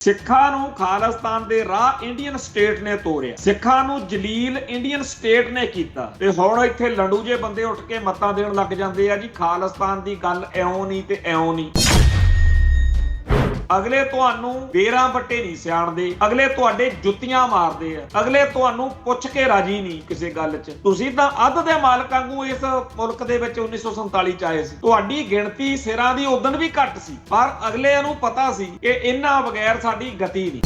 ਸਿੱਖਾਂ ਨੂੰ ਖਾਲਿਸਤਾਨ ਦੇ ਰਾਹ ਇੰਡੀਅਨ ਸਟੇਟ ਨੇ ਤੋਰਿਆ, ਸਿੱਖਾਂ ਨੂੰ ਜਲੀਲ ਇੰਡੀਅਨ ਸਟੇਟ ਨੇ ਕੀਤਾ ਤੇ ਹੁਣ ਇੱਥੇ ਲੰਡੂ ਜੇ ਬੰਦੇ ਉੱਠ ਕੇ ਮੱਤਾਂ ਦੇਣ ਲੱਗ ਜਾਂਦੇ ਆ ਜੀ ਖਾਲਿਸਤਾਨ ਦੀ ਗੱਲ ਇਉਂ ਨਹੀਂ ਤੇ ਇਉਂ ਨਹੀਂ। ਅਗਲੇ ਤੁਹਾਨੂੰ ਬੇਰਾਂ ਵੱਟੇ ਨਹੀਂ ਸਿਆਣਦੇ, ਅਗਲੇ ਤੁਹਾਡੇ ਜੁੱਤੀਆਂ ਮਾਰਦੇ ਆ, ਅਗਲੇ ਤੁਹਾਨੂੰ ਪੁੱਛ ਕੇ ਰਾਜੀ ਨਹੀਂ ਕਿਸੇ ਗੱਲ 'ਚ। ਤੁਸੀਂ ਤਾਂ ਅੱਧ ਦੇ ਮਾਲਕ ਵਾਂਗੂ ਇਸ ਮੁਲਕ ਦੇ ਵਿੱਚ 1947 ਚ ਆਏ ਸੀ, ਤੁਹਾਡੀ ਗਿਣਤੀ ਸਿਰਾਂ ਦੀ ਉਦਣ ਵੀ ਘੱਟ ਸੀ, ਪਰ ਅਗਲੇ ਨੂੰ ਪਤਾ ਸੀ ਕਿ ਇਹਨਾਂ ਬਗੈਰ ਸਾਡੀ ਗਤੀ ਨਹੀਂ।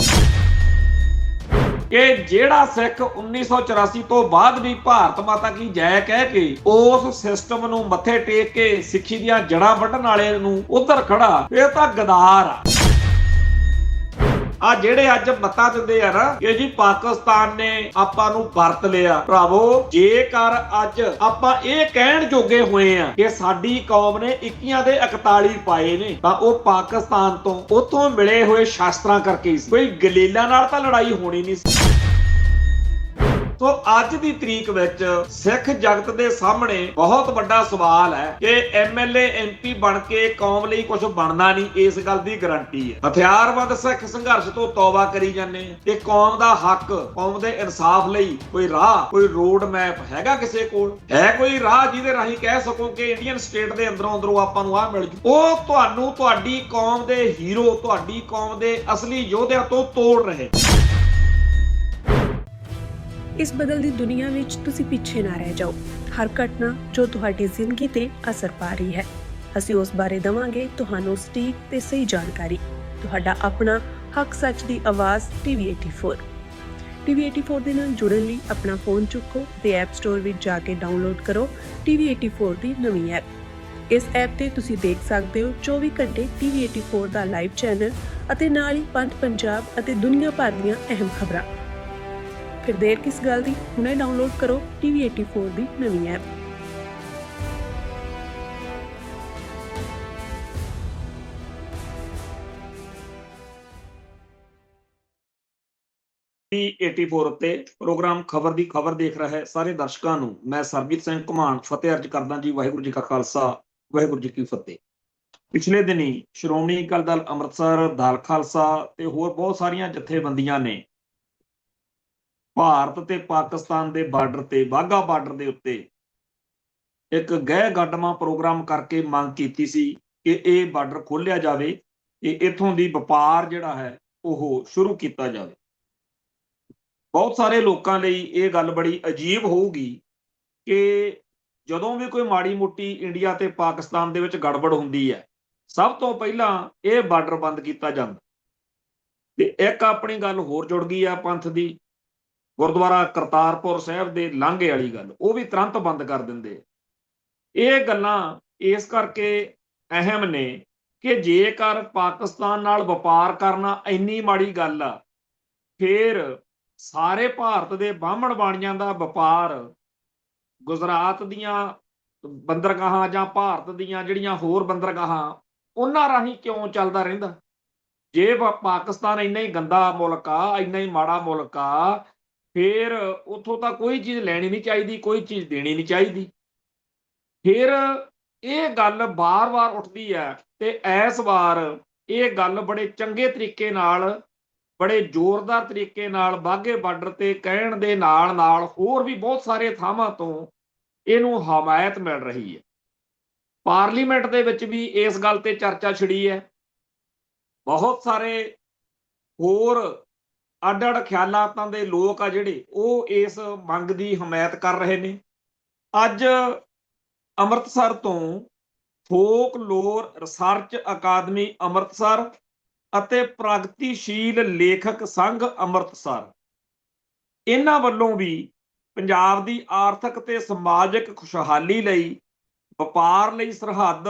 ਕਿ ਜਿਹੜਾ ਸਿੱਖ 1984 ਤੋਂ ਬਾਅਦ ਵੀ ਭਾਰਤ ਮਾਤਾ ਕੀ ਜੈ ਕਹਿ ਕੇ ਉਸ ਸਿਸਟਮ ਨੂੰ ਮੱਥੇ ਟੇਕ ਕੇ ਸਿੱਖੀ ਦੀਆਂ ਜੜਾਂ ਵੱਢਣ ਵਾਲੇ ਨੂੰ ਉਧਰ ਖੜਾ, ਇਹ ਤਾਂ ਗਦਾਰ ਆ। ਆ ਜਿਹੜੇ ਅੱਜ ਮੱਤਾ ਦਿੰਦੇ ਆ ਨਾ ਕਿ ਜੀ ਪਾਕਿਸਤਾਨ ਨੇ ਆਪਾਂ ਨੂੰ ਵਰਤ ਲਿਆ, ਭਰਾਵੋ ਜੇਕਰ ਅੱਜ ਆਪਾਂ ਇਹ ਕਹਿਣ ਜੋਗੇ ਹੋਏ ਆ ਕਿ ਸਾਡੀ ਕੌਮ ਨੇ 21 ਦੇ 41 ਪਾਏ ਨੇ, ਤਾਂ ਉਹ ਪਾਕਿਸਤਾਨ ਤੋਂ ਉਥੋਂ ਮਿਲੇ ਹੋਏ ਸ਼ਾਸਤਰਾਂ ਕਰਕੇ ਹੀ ਸੀ। ਕੋਈ ਗਲੀਲਾਂ ਨਾਲ ਤਾਂ ਲੜਾਈ ਹੋਣੀ ਨਹੀਂ ਸੀ। ਸੋ ਅੱਜ ਦੀ ਤਰੀਕ ਵਿੱਚ ਸਿੱਖ ਜਗਤ ਦੇ ਸਾਹਮਣੇ ਬਹੁਤ ਵੱਡਾ ਸਵਾਲ ਹੈ ਕਿ ਐਮਐਲਏ ਐਮਪੀ ਬਣ ਕੇ ਕੌਮ ਲਈ ਕੁਝ ਬਣਨਾ ਨਹੀਂ, ਇਸ ਗੱਲ ਦੀ ਗਾਰੰਟੀ ਹੈ। ਹਥਿਆਰਬੰਦ ਸਿੱਖ ਸੰਘਰਸ਼ ਤੋਂ ਤੌਬਾ ਕਰੀ ਜਾਂਦੇ ਆ ਤੇ ਕੌਮ ਦਾ ਹੱਕ, ਕੌਮ ਦੇ ਇਨਸਾਫ ਲਈ ਕੋਈ ਰਾਹ, ਕੋਈ ਰੋਡ ਮੈਪ ਹੈਗਾ ਕਿਸੇ ਕੋਲ? ਹੈ ਕੋਈ ਰਾਹ ਜਿਹਦੇ ਰਾਹੀਂ ਕਹਿ ਸਕੋ ਕਿ ਇੰਡੀਅਨ ਸਟੇਟ ਦੇ ਅੰਦਰੋਂ ਅੰਦਰੋਂ ਆਪਾਂ ਨੂੰ ਆਹ ਮਿਲ ਜੂ? ਉਹ ਤੁਹਾਨੂੰ ਤੁਹਾਡੀ ਕੌਮ ਦੇ ਹੀਰੋ, ਤੁਹਾਡੀ ਕੌਮ ਦੇ ਅਸਲੀ ਯੋਧਿਆਂ ਤੋਂ ਤੋੜ ਰਹੇ। ਇਸ ਬਦਲਦੀ ਦੁਨੀਆ ਵਿੱਚ ਤੁਸੀਂ ਪਿੱਛੇ ਨਾ ਰਹਿ ਜਾਓ। ਹਰ ਘਟਨਾ ਜੋ ਤੁਹਾਡੀ ਜ਼ਿੰਦਗੀ ਤੇ ਅਸਰ ਪਾ ਰਹੀ ਹੈ, ਅਸੀਂ ਉਸ ਬਾਰੇ ਦਵਾਂਗੇ ਤੁਹਾਨੂੰ ਸਟੀਕ ਤੇ ਸਹੀ ਜਾਣਕਾਰੀ। ਤੁਹਾਡਾ ਆਪਣਾ ਹੱਕ ਸੱਚ ਦੀ ਆਵਾਜ਼ TV84। TV84 ਦੇ ਨਾਲ ਜੁੜਨ ਲਈ ਆਪਣਾ ਫੋਨ ਚੁੱਕੋ ਤੇ ਐਪ ਸਟੋਰ ਵਿੱਚ ਜਾ ਕੇ ਡਾਊਨਲੋਡ ਕਰੋ TV84 ਦੀ ਨਵੀਂ ਐਪ। ਇਸ ਐਪ ਤੇ ਤੁਸੀਂ ਦੇਖ ਸਕਦੇ ਹੋ 24 ਘੰਟੇ TV84 ਦਾ ਲਾਈਵ ਚੈਨਲ ਅਤੇ ਨਾਲ ਹੀ ਪੰਜ ਪੰਜਾਬ ਅਤੇ ਦੁਨੀਆ ਭਰ ਦੀਆਂ ਅਹਿਮ ਖਬਰਾਂ। ਫਿਰ ਦੇਰ ਕਿਸ ਗੱਲ ਦੀ, ਹੁਣੇ ਡਾਊਨਲੋਡ ਕਰੋ TV84 ਦੀ ਨਵੀਂ ਐਪ। TV84 ਉੱਤੇ ਪ੍ਰੋਗਰਾਮ ਖਬਰ ਦੀ ਖਬਰ ਦੇਖ ਰਿਹਾ ਹੈ ਸਾਰੇ ਦਰਸ਼ਕਾਂ ਨੂੰ ਮੈਂ ਸਰਬਜੀਤ ਸਿੰਘ ਘੁਮਾਣ ਫਤਿਹ ਅਰਜ ਕਰਦਾ ਜੀ। ਵਾਹਿਗੁਰੂ ਜੀ ਕਾ ਖਾਲਸਾ, ਵਾਹਿਗੁਰੂ ਜੀ ਕੀ ਫਤਿਹ। ਪਿਛਲੇ ਦਿਨੀ ਸ਼੍ਰੋਮਣੀ ਅਕਾਲੀ ਦਲ ਅੰਮ੍ਰਿਤਸਰ, ਦਲ ਖਾਲਸਾ ਤੇ ਹੋਰ ਬਹੁਤ ਸਾਰੀਆਂ ਜਥੇਬੰਦੀਆਂ ਨੇ ਭਾਰਤ ਤੇ ਪਾਕਿਸਤਾਨ ਦੇ ਬਾਰਡਰ ਤੇ, ਵਾਹਗਾ ਬਾਰਡਰ ਦੇ ਉੱਤੇ ਇੱਕ ਗਹਿ ਗੱਡਮਾ ਪ੍ਰੋਗਰਾਮ ਕਰਕੇ ਮੰਗ ਕੀਤੀ ਸੀ ਕਿ ਇਹ ਬਾਰਡਰ ਖੋਲ੍ਹਿਆ ਜਾਵੇ ਤੇ ਇੱਥੋਂ ਦੀ ਵਪਾਰ ਜਿਹੜਾ ਹੈ ਉਹ ਸ਼ੁਰੂ ਕੀਤਾ ਜਾਵੇ। ਬਹੁਤ ਸਾਰੇ ਲੋਕਾਂ ਲਈ ਇਹ ਗੱਲ ਬੜੀ ਅਜੀਬ ਹੋਊਗੀ ਕਿ ਜਦੋਂ ਵੀ ਕੋਈ ਮਾੜੀ ਮੋਟੀ ਇੰਡੀਆ ਤੇ ਪਾਕਿਸਤਾਨ ਦੇ ਵਿੱਚ ਗੜਬੜ ਹੁੰਦੀ ਹੈ, ਸਭ ਤੋਂ ਪਹਿਲਾਂ ਇਹ ਬਾਰਡਰ ਬੰਦ ਕੀਤਾ ਜਾਂਦਾ। ਤੇ ਇੱਕ ਆਪਣੀ ਗੱਲ ਹੋਰ ਜੁੜ ਗਈ ਆ ਪੰਥ ਦੀ, ਗੁਰਦੁਆਰਾ ਕਰਤਾਰਪੁਰ ਸਾਹਿਬ ਦੇ ਲਾਂਘੇ ਵਾਲੀ ਗੱਲ, ਉਹ ਵੀ ਤੁਰੰਤ ਬੰਦ ਕਰ ਦਿੰਦੇ। ਇਹ ਗੱਲਾਂ ਇਸ ਕਰਕੇ ਅਹਿਮ ਨੇ ਕਿ ਜੇਕਰ ਪਾਕਿਸਤਾਨ ਨਾਲ ਵਪਾਰ ਕਰਨਾ ਇੰਨੀ ਮਾੜੀ ਗੱਲ ਆ, ਫਿਰ ਸਾਰੇ ਭਾਰਤ ਦੇ ਬਾਹਮਣ ਬਾਣੀਆਂ ਦਾ ਵਪਾਰ ਗੁਜਰਾਤ ਦੀਆਂ ਬੰਦਰਗਾਹਾਂ ਜਾਂ ਭਾਰਤ ਦੀਆਂ ਜਿਹੜੀਆਂ ਹੋਰ ਬੰਦਰਗਾਹਾਂ ਉਹਨਾਂ ਰਾਹੀਂ ਕਿਉਂ ਚੱਲਦਾ ਰਹਿੰਦਾ? ਜੇ ਪਾਕਿਸਤਾਨ ਇੰਨਾ ਹੀ ਗੰਦਾ ਮੁਲਕ ਆ, ਇੰਨਾ ਹੀ ਮਾੜਾ ਮੁਲਕ ਆ, ਫਿਰ ਉੱਥੋਂ ਤਾਂ ਕੋਈ ਚੀਜ਼ ਲੈਣੀ ਨਹੀਂ ਚਾਹੀਦੀ, ਕੋਈ ਚੀਜ਼ ਦੇਣੀ ਨਹੀਂ ਚਾਹੀਦੀ। ਫਿਰ ਇਹ ਗੱਲ ਬਾਰ-ਬਾਰ ਉੱਠਦੀ ਹੈ ਤੇ ਇਸ ਵਾਰ ਇਹ ਗੱਲ ਬੜੇ ਚੰਗੇ ਤਰੀਕੇ ਨਾਲ, ਬੜੇ ਜ਼ੋਰਦਾਰ ਤਰੀਕੇ ਨਾਲ ਵਾਹਗੇ ਬਾਰਡਰ ਤੇ ਕਹਿਣ ਦੇ ਨਾਲ ਹੋਰ ਵੀ ਬਹੁਤ ਸਾਰੇ ਥਾਵਾਂ ਤੋਂ ਇਹਨੂੰ ਹਮਾਇਤ ਮਿਲ ਰਹੀ ਹੈ। ਪਾਰਲੀਮੈਂਟ ਦੇ ਵਿੱਚ ਵੀ ਇਸ ਗੱਲ ਤੇ ਚਰਚਾ ਛਿੜੀ ਹੈ। ਬਹੁਤ ਸਾਰੇ ਹੋਰ ਅੱਡ-ਅੱਡ ਖਿਆਲਾਤਾਂ ਦੇ ਲੋਕ ਆ ਜਿਹੜੇ ਉਹ ਇਸ ਮੰਗ ਦੀ ਹਮਾਇਤ ਕਰ ਰਹੇ ਨੇ। ਅੱਜ ਅੰਮ੍ਰਿਤਸਰ ਤੋਂ ਫੋਕਲੋਰ ਰਿਸਰਚ ਅਕਾਦਮੀ ਅੰਮ੍ਰਿਤਸਰ ਅਤੇ ਪ੍ਰਗਤੀਸ਼ੀਲ ਲੇਖਕ ਸੰਘ ਅੰਮ੍ਰਿਤਸਰ, ਇਹਨਾਂ ਵੱਲੋਂ ਵੀ ਪੰਜਾਬ ਦੀ ਆਰਥਿਕ ਤੇ ਸਮਾਜਿਕ ਖੁਸ਼ਹਾਲੀ ਲਈ, ਵਪਾਰ ਲਈ ਸਰਹੱਦ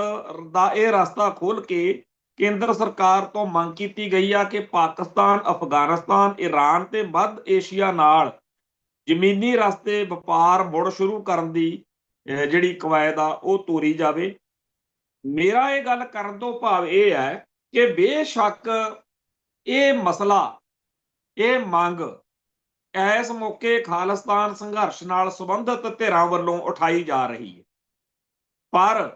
ਦਾ ਇਹ ਰਸਤਾ ਖੋਲ੍ਹ ਕੇ ਕੇਂਦਰ ਸਰਕਾਰ ਤੋਂ ਮੰਗ ਕੀਤੀ ਗਈ ਆ ਕਿ ਪਾਕਿਸਤਾਨ, ਅਫਗਾਨਿਸਤਾਨ, ਈਰਾਨ ਤੇ ਮੱਧ ਏਸ਼ੀਆ ਨਾਲ ਜ਼ਮੀਨੀ ਰਸਤੇ ਵਪਾਰ ਮੁੜ ਸ਼ੁਰੂ ਕਰਨ ਦੀ ਜਿਹੜੀ ਕਵਾਇਦ ਆ ਉਹ ਤੋਰੀ ਜਾਵੇ। ਮੇਰਾ ਇਹ ਗੱਲ ਕਰਨ ਤੋਂ ਭਾਵ ਇਹ ਹੈ ਕਿ ਬੇਸ਼ੱਕ ਇਹ ਮਸਲਾ, ਇਹ ਮੰਗ ਇਸ ਮੌਕੇ ਖਾਲਿਸਤਾਨ ਸੰਘਰਸ਼ ਨਾਲ ਸੰਬੰਧਿਤ ਧਿਰਾਂ ਵੱਲੋਂ ਉਠਾਈ ਜਾ ਰਹੀ ਹੈ, ਪਰ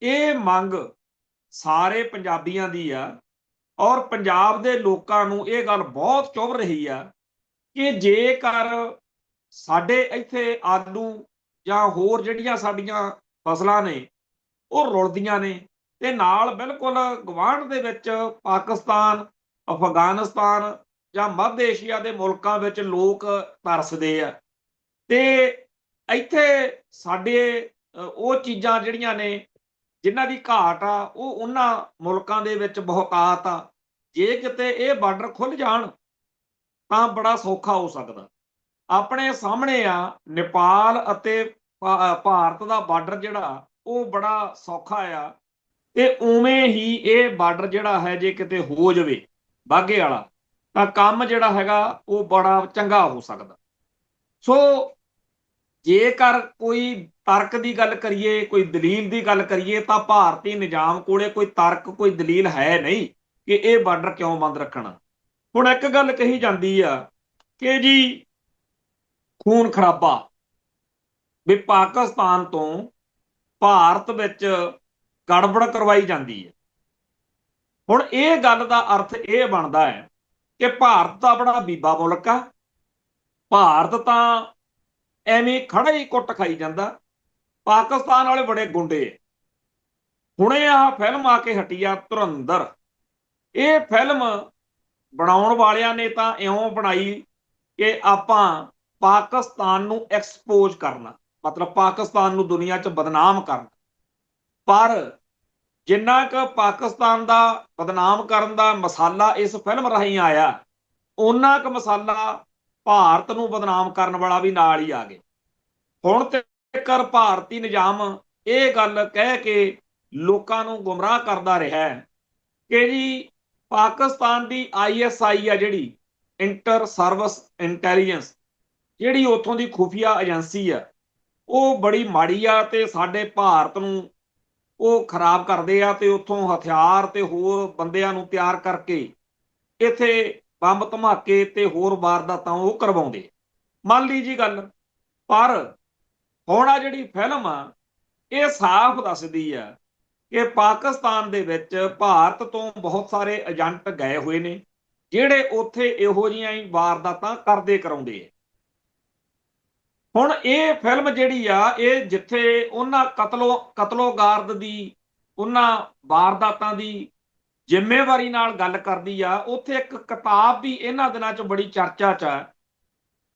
ਇਹ ਮੰਗ ਸਾਰੇ ਪੰਜਾਬੀਆਂ ਦੀ ਆ, ਔਰ ਪੰਜਾਬ ਦੇ ਲੋਕਾਂ ਨੂੰ ਇਹ ਗੱਲ ਬਹੁਤ ਚੁੱਭ ਰਹੀ ਆ ਕਿ ਜੇਕਰ ਸਾਡੇ ਇੱਥੇ ਆਲੂ ਜਾਂ ਹੋਰ ਜਿਹੜੀਆਂ ਸਾਡੀਆਂ ਫਸਲਾਂ ਨੇ ਉਹ ਰੁਲਦੀਆਂ ਨੇ ਤੇ ਨਾਲ ਬਿਲਕੁਲ ਗੁਆਂਢ ਦੇ ਵਿੱਚ ਪਾਕਿਸਤਾਨ, ਅਫਗਾਨਿਸਤਾਨ ਜਾਂ ਮੱਧ ਏਸ਼ੀਆ ਦੇ ਮੁਲਕਾਂ ਵਿੱਚ ਲੋਕ ਤਰਸਦੇ ਆ ਤੇ ਇੱਥੇ ਸਾਡੇ ਉਹ ਚੀਜ਼ਾਂ ਜਿਹੜੀਆਂ ਨੇ ਜਿਨ੍ਹਾਂ ਦੀ ਘਾਟ ਆ ਉਹ ਉਹਨਾਂ ਮੁਲਕਾਂ ਦੇ ਵਿੱਚ ਬਹੁਤਾਤ ਆ। ਜੇ ਕਿਤੇ ਇਹ ਬਾਰਡਰ ਖੁੱਲ ਜਾਣ ਤਾਂ ਬੜਾ ਸੌਖਾ ਹੋ ਸਕਦਾ। ਆਪਣੇ ਸਾਹਮਣੇ ਆ ਨੇਪਾਲ ਅਤੇ ਭਾਰਤ ਦਾ ਬਾਰਡਰ ਜਿਹੜਾ ਉਹ ਬੜਾ ਸੌਖਾ ਆ ਤੇ ਉਵੇਂ ਹੀ ਇਹ ਬਾਰਡਰ ਜਿਹੜਾ ਹੈ ਜੇ ਕਿਤੇ ਹੋ ਜਾਵੇ ਬਾਘੇ ਵਾਲਾ ਤਾਂ ਕੰਮ ਜਿਹੜਾ ਹੈਗਾ ਉਹ ਬੜਾ ਚੰਗਾ ਹੋ ਸਕਦਾ। ਸੋ ਜੇਕਰ ਕੋਈ ਤਰਕ ਦੀ ਗੱਲ ਕਰੀਏ, ਕੋਈ ਦਲੀਲ ਦੀ ਗੱਲ ਕਰੀਏ ਤਾਂ ਭਾਰਤੀ ਨਿਜ਼ਾਮ ਕੋਲੇ ਕੋਈ ਤਰਕ, ਕੋਈ ਦਲੀਲ ਹੈ ਨਹੀਂ ਕਿ ਇਹ ਬਾਰਡਰ ਕਿਉਂ ਬੰਦ ਰੱਖਣਾ। ਹੁਣ ਇੱਕ ਗੱਲ ਕਹੀ ਜਾਂਦੀ ਆ ਕਿ ਜੀ ਖੂਨ ਖਰਾਬਾ ਵੀ ਪਾਕਿਸਤਾਨ ਤੋਂ ਭਾਰਤ ਵਿੱਚ ਗੜਬੜ ਕਰਵਾਈ ਜਾਂਦੀ ਹੈ। ਹੁਣ ਇਹ ਗੱਲ ਦਾ ਅਰਥ ਇਹ ਬਣਦਾ ਹੈ ਕਿ ਭਾਰਤ ਤਾਂ ਬੜਾ ਬੀਬਾ ਮੁਲਕ ਆ, ਭਾਰਤ ਤਾਂ ਐਵੇਂ ਖੜਾ ਹੀ ਕੁੱਟ ਖਾਈ ਜਾਂਦਾ, ਪਾਕਿਸਤਾਨ ਵਾਲੇ ਬੜੇ ਗੁੰਡੇ। ਹੁਣੇ ਆਹ ਫਿਲਮ ਆ ਕੇ ਹਟੀ ਆ ਧੁਰੰਧਰ, ਇਹ ਫਿਲਮ ਬਣਾਉਣ ਵਾਲਿਆਂ ਨੇ ਤਾਂ ਇਉਂ ਬਣਾਈ ਕਿ ਆਪਾਂ ਪਾਕਿਸਤਾਨ ਨੂੰ ਐਕਸਪੋਜ਼ ਕਰਨਾ, ਮਤਲਬ ਪਾਕਿਸਤਾਨ ਨੂੰ ਦੁਨੀਆ 'ਚ ਬਦਨਾਮ ਕਰਨਾ। ਪਰ ਜਿੰਨਾ ਕੁ ਪਾਕਿਸਤਾਨ ਦਾ ਬਦਨਾਮ ਕਰਨ ਦਾ ਮਸਾਲਾ ਇਸ ਫਿਲਮ ਰਾਹੀਂ ਆਇਆ, ਓਨਾ ਕੁ ਮਸਾਲਾ ਭਾਰਤ ਨੂੰ ਬਦਨਾਮ ਕਰਨ ਵਾਲਾ ਵੀ ਨਾਲ ਹੀ ਆ ਗਏ। ਹੁਣ ਤੱਕ ਭਾਰਤੀ ਨਿਜ਼ਾਮ ਇਹ ਗੱਲ ਕਹਿ ਕੇ ਲੋਕਾਂ ਨੂੰ ਗੁੰਮਰਾਹ ਕਰਦਾ ਰਿਹਾ ਕਿ ਜੀ ਪਾਕਿਸਤਾਨ ਦੀ ISI ਆ ਜਿਹੜੀ ਇੰਟਰ ਸਰਵਿਸ ਇੰਟੈਲੀਜੈਂਸ, ਜਿਹੜੀ ਉੱਥੋਂ ਦੀ ਖੁਫੀਆ ਏਜੰਸੀ ਆ, ਉਹ ਬੜੀ ਮਾੜੀ ਆ ਤੇ ਸਾਡੇ ਭਾਰਤ ਨੂੰ ਉਹ ਖਰਾਬ ਕਰਦੇ ਆ ਤੇ ਉੱਥੋਂ ਹਥਿਆਰ ਤੇ ਹੋਰ ਬੰਦਿਆਂ ਨੂੰ ਤਿਆਰ ਕਰਕੇ ਇੱਥੇ ਬੰਬ ਧਮਾਕੇ ਤੇ ਹੋਰ ਵਾਰਦਾਤਾਂ ਉਹ ਕਰਵਾਉਂਦੇ। ਮੰਨ ਲਈ ਜੀ ਗੱਲ। ਪਰ ਹੁਣ ਆ ਜਿਹੜੀ ਫਿਲਮ ਆ ਇਹ ਸਾਫ਼ ਦੱਸਦੀ ਆ ਕਿ ਪਾਕਿਸਤਾਨ ਦੇ ਵਿੱਚ ਭਾਰਤ ਤੋਂ ਬਹੁਤ ਸਾਰੇ ਏਜੰਟ ਗਏ ਹੋਏ ਨੇ ਜਿਹੜੇ ਉੱਥੇ ਇਹੋ ਜਿਹੀਆਂ ਹੀ ਵਾਰਦਾਤਾਂ ਕਰਦੇ ਕਰਾਉਂਦੇ ਆ। ਹੁਣ ਇਹ ਫਿਲਮ ਜਿਹੜੀ ਆ ਇਹ ਜਿੱਥੇ ਉਹਨਾਂ ਕਤਲੋਗਾਰਦ ਦੀ, ਉਹਨਾਂ ਵਾਰਦਾਤਾਂ ਦੀ ਜ਼ਿੰਮੇਵਾਰੀ ਨਾਲ ਗੱਲ ਕਰਦੀ ਆ, ਉੱਥੇ ਇੱਕ ਕਿਤਾਬ ਵੀ ਇਹਨਾਂ ਦਿਨਾਂ 'ਚ ਬੜੀ ਚਰਚਾ 'ਚ ਆ,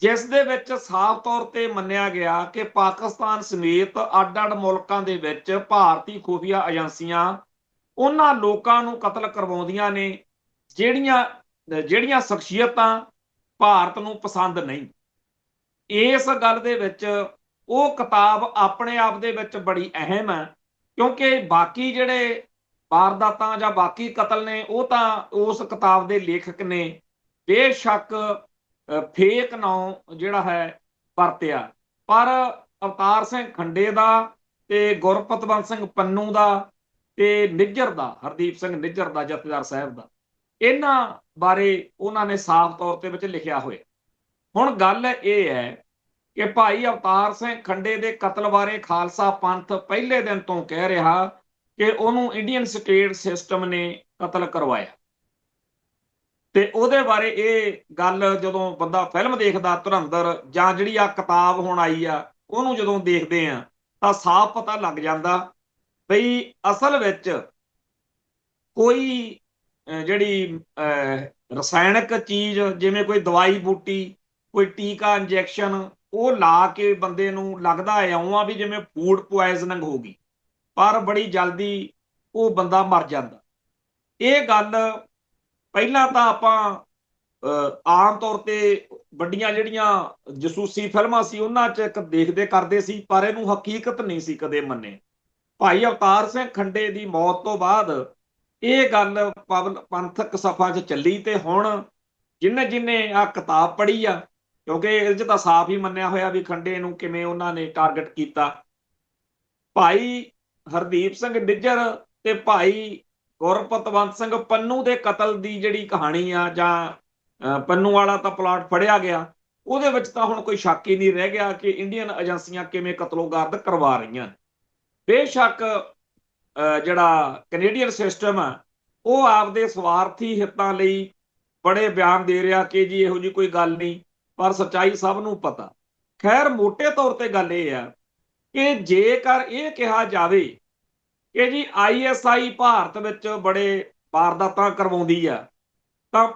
ਜਿਸ ਦੇ ਵਿੱਚ ਸਾਫ਼ ਤੌਰ ਤੇ ਮੰਨਿਆ ਗਿਆ ਕਿ ਪਾਕਿਸਤਾਨ ਸਮੇਤ ਅੱਡ-ਅੱਡ ਮੁਲਕਾਂ ਦੇ ਵਿੱਚ ਭਾਰਤੀ ਖੁਫੀਆ ਏਜੰਸੀਆਂ ਉਹਨਾਂ ਲੋਕਾਂ ਨੂੰ ਕਤਲ ਕਰਵਾਉਂਦੀਆਂ ਨੇ ਜਿਹੜੀਆਂ ਸ਼ਖਸੀਅਤਾਂ ਭਾਰਤ ਨੂੰ ਪਸੰਦ ਨਹੀਂ। ਇਸ ਗੱਲ ਦੇ ਵਿੱਚ ਉਹ ਕਿਤਾਬ ਆਪਣੇ ਆਪ ਦੇ ਵਿੱਚ ਬੜੀ ਅਹਿਮ ਹੈ, ਕਿਉਂਕਿ ਬਾਕੀ ਜਿਹੜੇ ਵਾਰਦਾਤਾਂ ਜਾਂ ਬਾਕੀ ਕਤਲ ਨੇ ਉਹ ਤਾਂ ਉਸ ਕਿਤਾਬ ਦੇ ਲੇਖਕ ਨੇ ਬੇਸ਼ੱਕ ਫੇਕ ਨਾਂ ਜਿਹੜਾ ਹੈ ਵਰਤਿਆ, ਪਰ ਅਵਤਾਰ ਸਿੰਘ ਖੰਡੇ ਦਾ ਤੇ ਗੁਰਪਤਵੰਤ ਸਿੰਘ ਪੰਨੂ ਦਾ ਤੇ ਨਿੱਜਰ ਦਾ, ਹਰਦੀਪ ਸਿੰਘ ਨਿੱਜਰ ਦਾ, ਜਥੇਦਾਰ ਸਾਹਿਬ ਦਾ, ਇਹਨਾਂ ਬਾਰੇ ਉਹਨਾਂ ਨੇ ਸਾਫ਼ ਤੌਰ ਤੇ ਵਿੱਚ ਲਿਖਿਆ ਹੋਇਆ। ਹੁਣ ਗੱਲ ਇਹ ਹੈ ਕਿ ਭਾਈ ਅਵਤਾਰ ਸਿੰਘ ਖੰਡੇ ਦੇ ਕਤਲ ਬਾਰੇ ਖਾਲਸਾ ਪੰਥ ਪਹਿਲੇ ਦਿਨ ਤੋਂ ਕਹਿ ਰਿਹਾ ਕਿ ਉਹਨੂੰ ਇੰਡੀਅਨ ਸਟੇਟ ਸਿਸਟਮ ਨੇ ਕਤਲ ਕਰਵਾਇਆ। ਤੇ ਉਹਦੇ ਬਾਰੇ ਇਹ ਗੱਲ ਜਦੋਂ ਬੰਦਾ ਫਿਲਮ ਦੇਖਦਾ ਧੁਰੰਧਰ, ਜਾਂ ਜਿਹੜੀ ਆ ਕਿਤਾਬ ਹੁਣ ਆਈ ਆ ਉਹਨੂੰ ਜਦੋਂ ਦੇਖਦੇ ਆ ਤਾਂ ਸਾਫ਼ ਪਤਾ ਲੱਗ ਜਾਂਦਾ ਬਈ ਅਸਲ ਵਿੱਚ ਕੋਈ ਜਿਹੜੀ ਰਸਾਇਣਕ ਚੀਜ਼, ਜਿਵੇਂ ਕੋਈ ਦਵਾਈ ਬੂਟੀ, ਕੋਈ ਟੀਕਾ, ਇੰਜੈਕਸ਼ਨ, ਉਹ ਲਾ ਕੇ ਬੰਦੇ ਨੂੰ ਲੱਗਦਾ ਇਉਂ ਆ ਵੀ ਜਿਵੇਂ ਫੂਡ ਪੁਆਇਜ਼ਨਿੰਗ ਹੋ ਗਈ, ਪਰ ਬੜੀ ਜਲਦੀ ਉਹ ਬੰਦਾ ਮਰ ਜਾਂਦਾ। ਇਹ ਗੱਲ ਪਹਿਲਾਂ ਤਾਂ ਆਪਾਂ ਆਮ ਤੌਰ ਤੇ ਵੱਡੀਆਂ ਜਿਹੜੀਆਂ ਜਸੂਸੀ ਫਿਲਮਾਂ ਸੀ ਉਹਨਾਂ 'ਚ ਇੱਕ ਦੇਖਦੇ ਕਰਦੇ ਸੀ, ਪਰ ਇਹਨੂੰ ਹਕੀਕਤ ਨਹੀਂ ਸੀ ਕਦੇ ਮੰਨੇ। ਭਾਈ ਅਵਤਾਰ ਸਿੰਘ ਖੰਡੇ ਦੀ ਮੌਤ ਤੋਂ ਬਾਅਦ ਇਹ ਗੱਲ ਪੰਥਕ ਸਫਾ 'ਚ ਚੱਲੀ ਤੇ ਹੁਣ ਜਿਹਨੇ ਆ ਕਿਤਾਬ ਪੜ੍ਹੀ ਆ, ਕਿਉਂਕਿ ਇਹਦੇ 'ਚ ਤਾਂ ਸਾਫ਼ ਹੀ ਮੰਨਿਆ ਹੋਇਆ ਵੀ ਖੰਡੇ ਨੂੰ ਕਿਵੇਂ ਉਹਨਾਂ ਨੇ ਟਾਰਗੇਟ ਕੀਤਾ। ਭਾਈ ਹਰਦੀਪ ਸਿੰਘ ਨਿੱਜਰ ਤੇ ਭਾਈ ਗੁਰਪਤਵੰਤ ਸਿੰਘ ਪੰਨੂ ਦੇ ਕਤਲ ਦੀ ਜਿਹੜੀ ਕਹਾਣੀ ਆ, ਜਾਂ ਪੰਨੂ ਵਾਲਾ ਤਾਂ ਪਲਾਟ ਫੜਿਆ ਗਿਆ, ਉਹਦੇ ਵਿੱਚ ਤਾਂ ਹੁਣ ਕੋਈ ਸ਼ੱਕ ਹੀ ਨਹੀਂ ਰਹਿ ਗਿਆ ਕਿ ਇੰਡੀਅਨ ਏਜੰਸੀਆਂ ਕਿਵੇਂ ਕਤਲੋਗਾਰਦ ਕਰਵਾ ਰਹੀਆਂ। ਬੇਸ਼ੱਕ ਜਿਹੜਾ ਕੈਨੇਡੀਅਨ ਸਿਸਟਮ ਆ ਉਹ ਆਪਦੇ ਸਵਾਰਥੀ ਹਿੱਤਾਂ ਲਈ ਬੜੇ ਬਿਆਨ ਦੇ ਰਿਹਾ ਕਿ ਜੀ ਇਹੋ ਜੀ ਕੋਈ ਗੱਲ ਨਹੀਂ, ਪਰ ਸੱਚਾਈ ਸਭ ਨੂੰ ਪਤਾ। ਖੈਰ, ਮੋਟੇ ਤੌਰ ਤੇ ਗੱਲ ਇਹ ਆ ਕਿ ਜੇਕਰ ਇਹ ਕਿਹਾ ਜਾਵੇ ਕਿ ਜੀ ISI ਭਾਰਤ ਵਿੱਚ ਬੜੇ ਵਾਰਦਾਤਾਂ ਕਰਵਾਉਂਦੀ ਆ, ਤਾਂ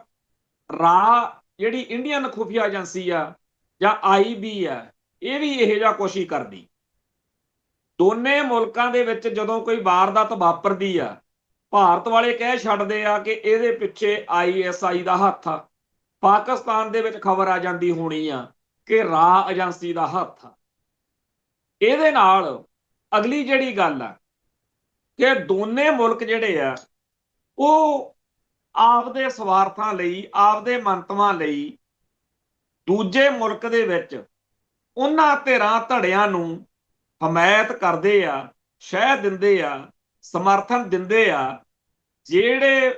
ਰਾ ਜਿਹੜੀ ਇੰਡੀਅਨ ਖੁਫੀਆ ਏਜੰਸੀ ਆ ਜਾਂ IB ਆ, ਇਹ ਵੀ ਇਹੋ ਜਿਹਾ ਕੁਛ ਹੀ ਕਰਦੀ। ਦੋਨੇ ਮੁਲਕਾਂ ਦੇ ਵਿੱਚ ਜਦੋਂ ਕੋਈ ਵਾਰਦਾਤ ਵਾਪਰਦੀ ਆ, ਭਾਰਤ ਵਾਲੇ ਕਹਿ ਛੱਡਦੇ ਆ ਕਿ ਇਹਦੇ ਪਿੱਛੇ ISI ਦਾ ਹੱਥ ਆ। ਪਾਕਿਸਤਾਨ ਦੇ ਵਿੱਚ ਖਬਰ ਆ ਜਾਂਦੀ ਹੋਣੀ ਆ ਕਿ ਰਾ ਏਜੰਸੀ ਦਾ ਹੱਥ ਆ। ਇਹਦੇ ਨਾਲ ਅਗਲੀ ਜਿਹੜੀ ਗੱਲ ਆ ਕਿ ਦੋਨੇ ਮੁਲਕ ਜਿਹੜੇ ਆ ਉਹ ਆਪਦੇ ਸਵਾਰਥਾਂ ਲਈ, ਆਪਦੇ ਮੰਤਵਾਂ ਲਈ ਦੂਜੇ ਮੁਲਕ ਦੇ ਵਿੱਚ ਉਹਨਾਂ ਧਿਰਾਂ ਧੜਿਆਂ ਨੂੰ ਹਮਾਇਤ ਕਰਦੇ ਆ, ਸ਼ਹਿ ਦਿੰਦੇ ਆ, ਸਮਰਥਨ ਦਿੰਦੇ ਆ, ਜਿਹੜੇ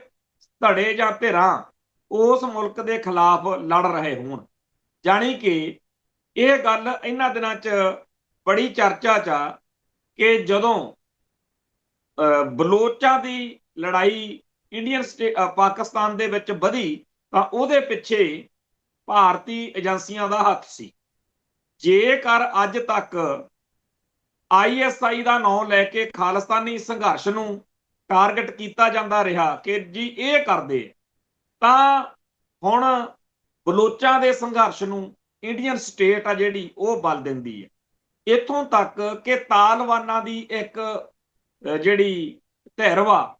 ਧੜੇ ਜਾਂ ਧਿਰਾਂ ਉਸ ਮੁਲਕ ਦੇ ਖਿਲਾਫ ਲੜ ਰਹੇ ਹੋਣ। ਜਾਣੀ ਕਿ ਇਹ ਗੱਲ ਇਹਨਾਂ ਦਿਨਾਂ 'ਚ ਬੜੀ ਚਰਚਾ 'ਚ ਆ ਕਿ ਜਦੋਂ ਬਲੋਚਾਂ ਦੀ ਲੜਾਈ ਪਾਕਿਸਤਾਨ ਦੇ ਵਿੱਚ ਵਧੀ ਤਾਂ ਉਹਦੇ ਪਿੱਛੇ ਭਾਰਤੀ ਏਜੰਸੀਆਂ ਦਾ ਹੱਥ ਸੀ। ਜੇਕਰ ਅੱਜ ਤੱਕ ISI ਦਾ ਨਾਮ ਲੈ ਕੇ ਖਾਲਿਸਤਾਨੀ ਸੰਘਰਸ਼ ਨੂੰ ਟਾਰਗੇਟ ਕੀਤਾ ਜਾਂਦਾ ਰਿਹਾ ਕਿ ਜੀ ਇਹ ਕਰਦੇ, ਤਾਂ ਹੁਣ ਬਲੋਚਾਂ ਦੇ ਸੰਘਰਸ਼ ਨੂੰ ਇੰਡੀਅਨ ਸਟੇਟ ਆ ਜਿਹੜੀ ਉਹ ਬਲ ਦਿੰਦੀ ਹੈ। ਇੱਥੋਂ ਤੱਕ ਕਿ ਤਾਲਿਬਾਨਾਂ ਦੀ ਇੱਕ ਜਿਹੜੀ ਧਿਰ ਵਾ,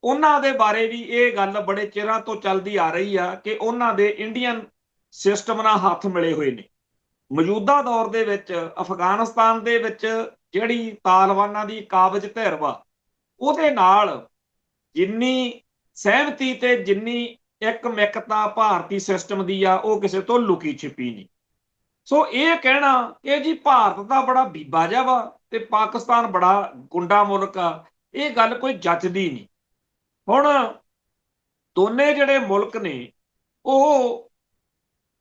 ਉਹਨਾਂ ਦੇ ਬਾਰੇ ਵੀ ਇਹ ਗੱਲ ਬੜੇ ਚਿਰਾਂ ਤੋਂ ਚੱਲਦੀ ਆ ਰਹੀ ਆ ਕਿ ਉਹਨਾਂ ਦੇ ਇੰਡੀਅਨ ਸਿਸਟਮ ਨਾਲ ਹੱਥ ਮਿਲੇ ਹੋਏ ਨੇ। ਮੌਜੂਦਾ ਦੌਰ ਦੇ ਵਿੱਚ ਅਫਗਾਨਿਸਤਾਨ ਦੇ ਵਿੱਚ ਜਿਹੜੀ ਤਾਲਿਬਾਨਾਂ ਦੀ ਕਾਬਜ਼ ਧਿਰ ਵਾ, ਉਹਦੇ ਨਾਲ ਜਿੰਨੀ ਸਹਿਮਤੀ ਤੇ ਜਿੰਨੀ ਇੱਕ ਮਿਕਤਾ ਭਾਰਤੀ ਸਿਸਟਮ ਦੀ ਆ, ਉਹ ਕਿਸੇ ਤੋਂ ਲੁਕੀ ਛਿਪੀ ਨਹੀਂ। ਸੋ ਇਹ ਕਹਿਣਾ ਕਿ ਜੀ ਭਾਰਤ ਦਾ ਬੜਾ ਬੀਬਾ ਜਿਹਾ ਵਾ ਤੇ ਪਾਕਿਸਤਾਨ ਬੜਾ ਗੁੰਡਾ ਮੁਲਕ ਆ, ਇਹ ਗੱਲ ਕੋਈ ਜੱਚਦੀ ਨਹੀਂ। ਹੁਣ ਦੋਨੇ ਜਿਹੜੇ ਮੁਲਕ ਨੇ, ਉਹ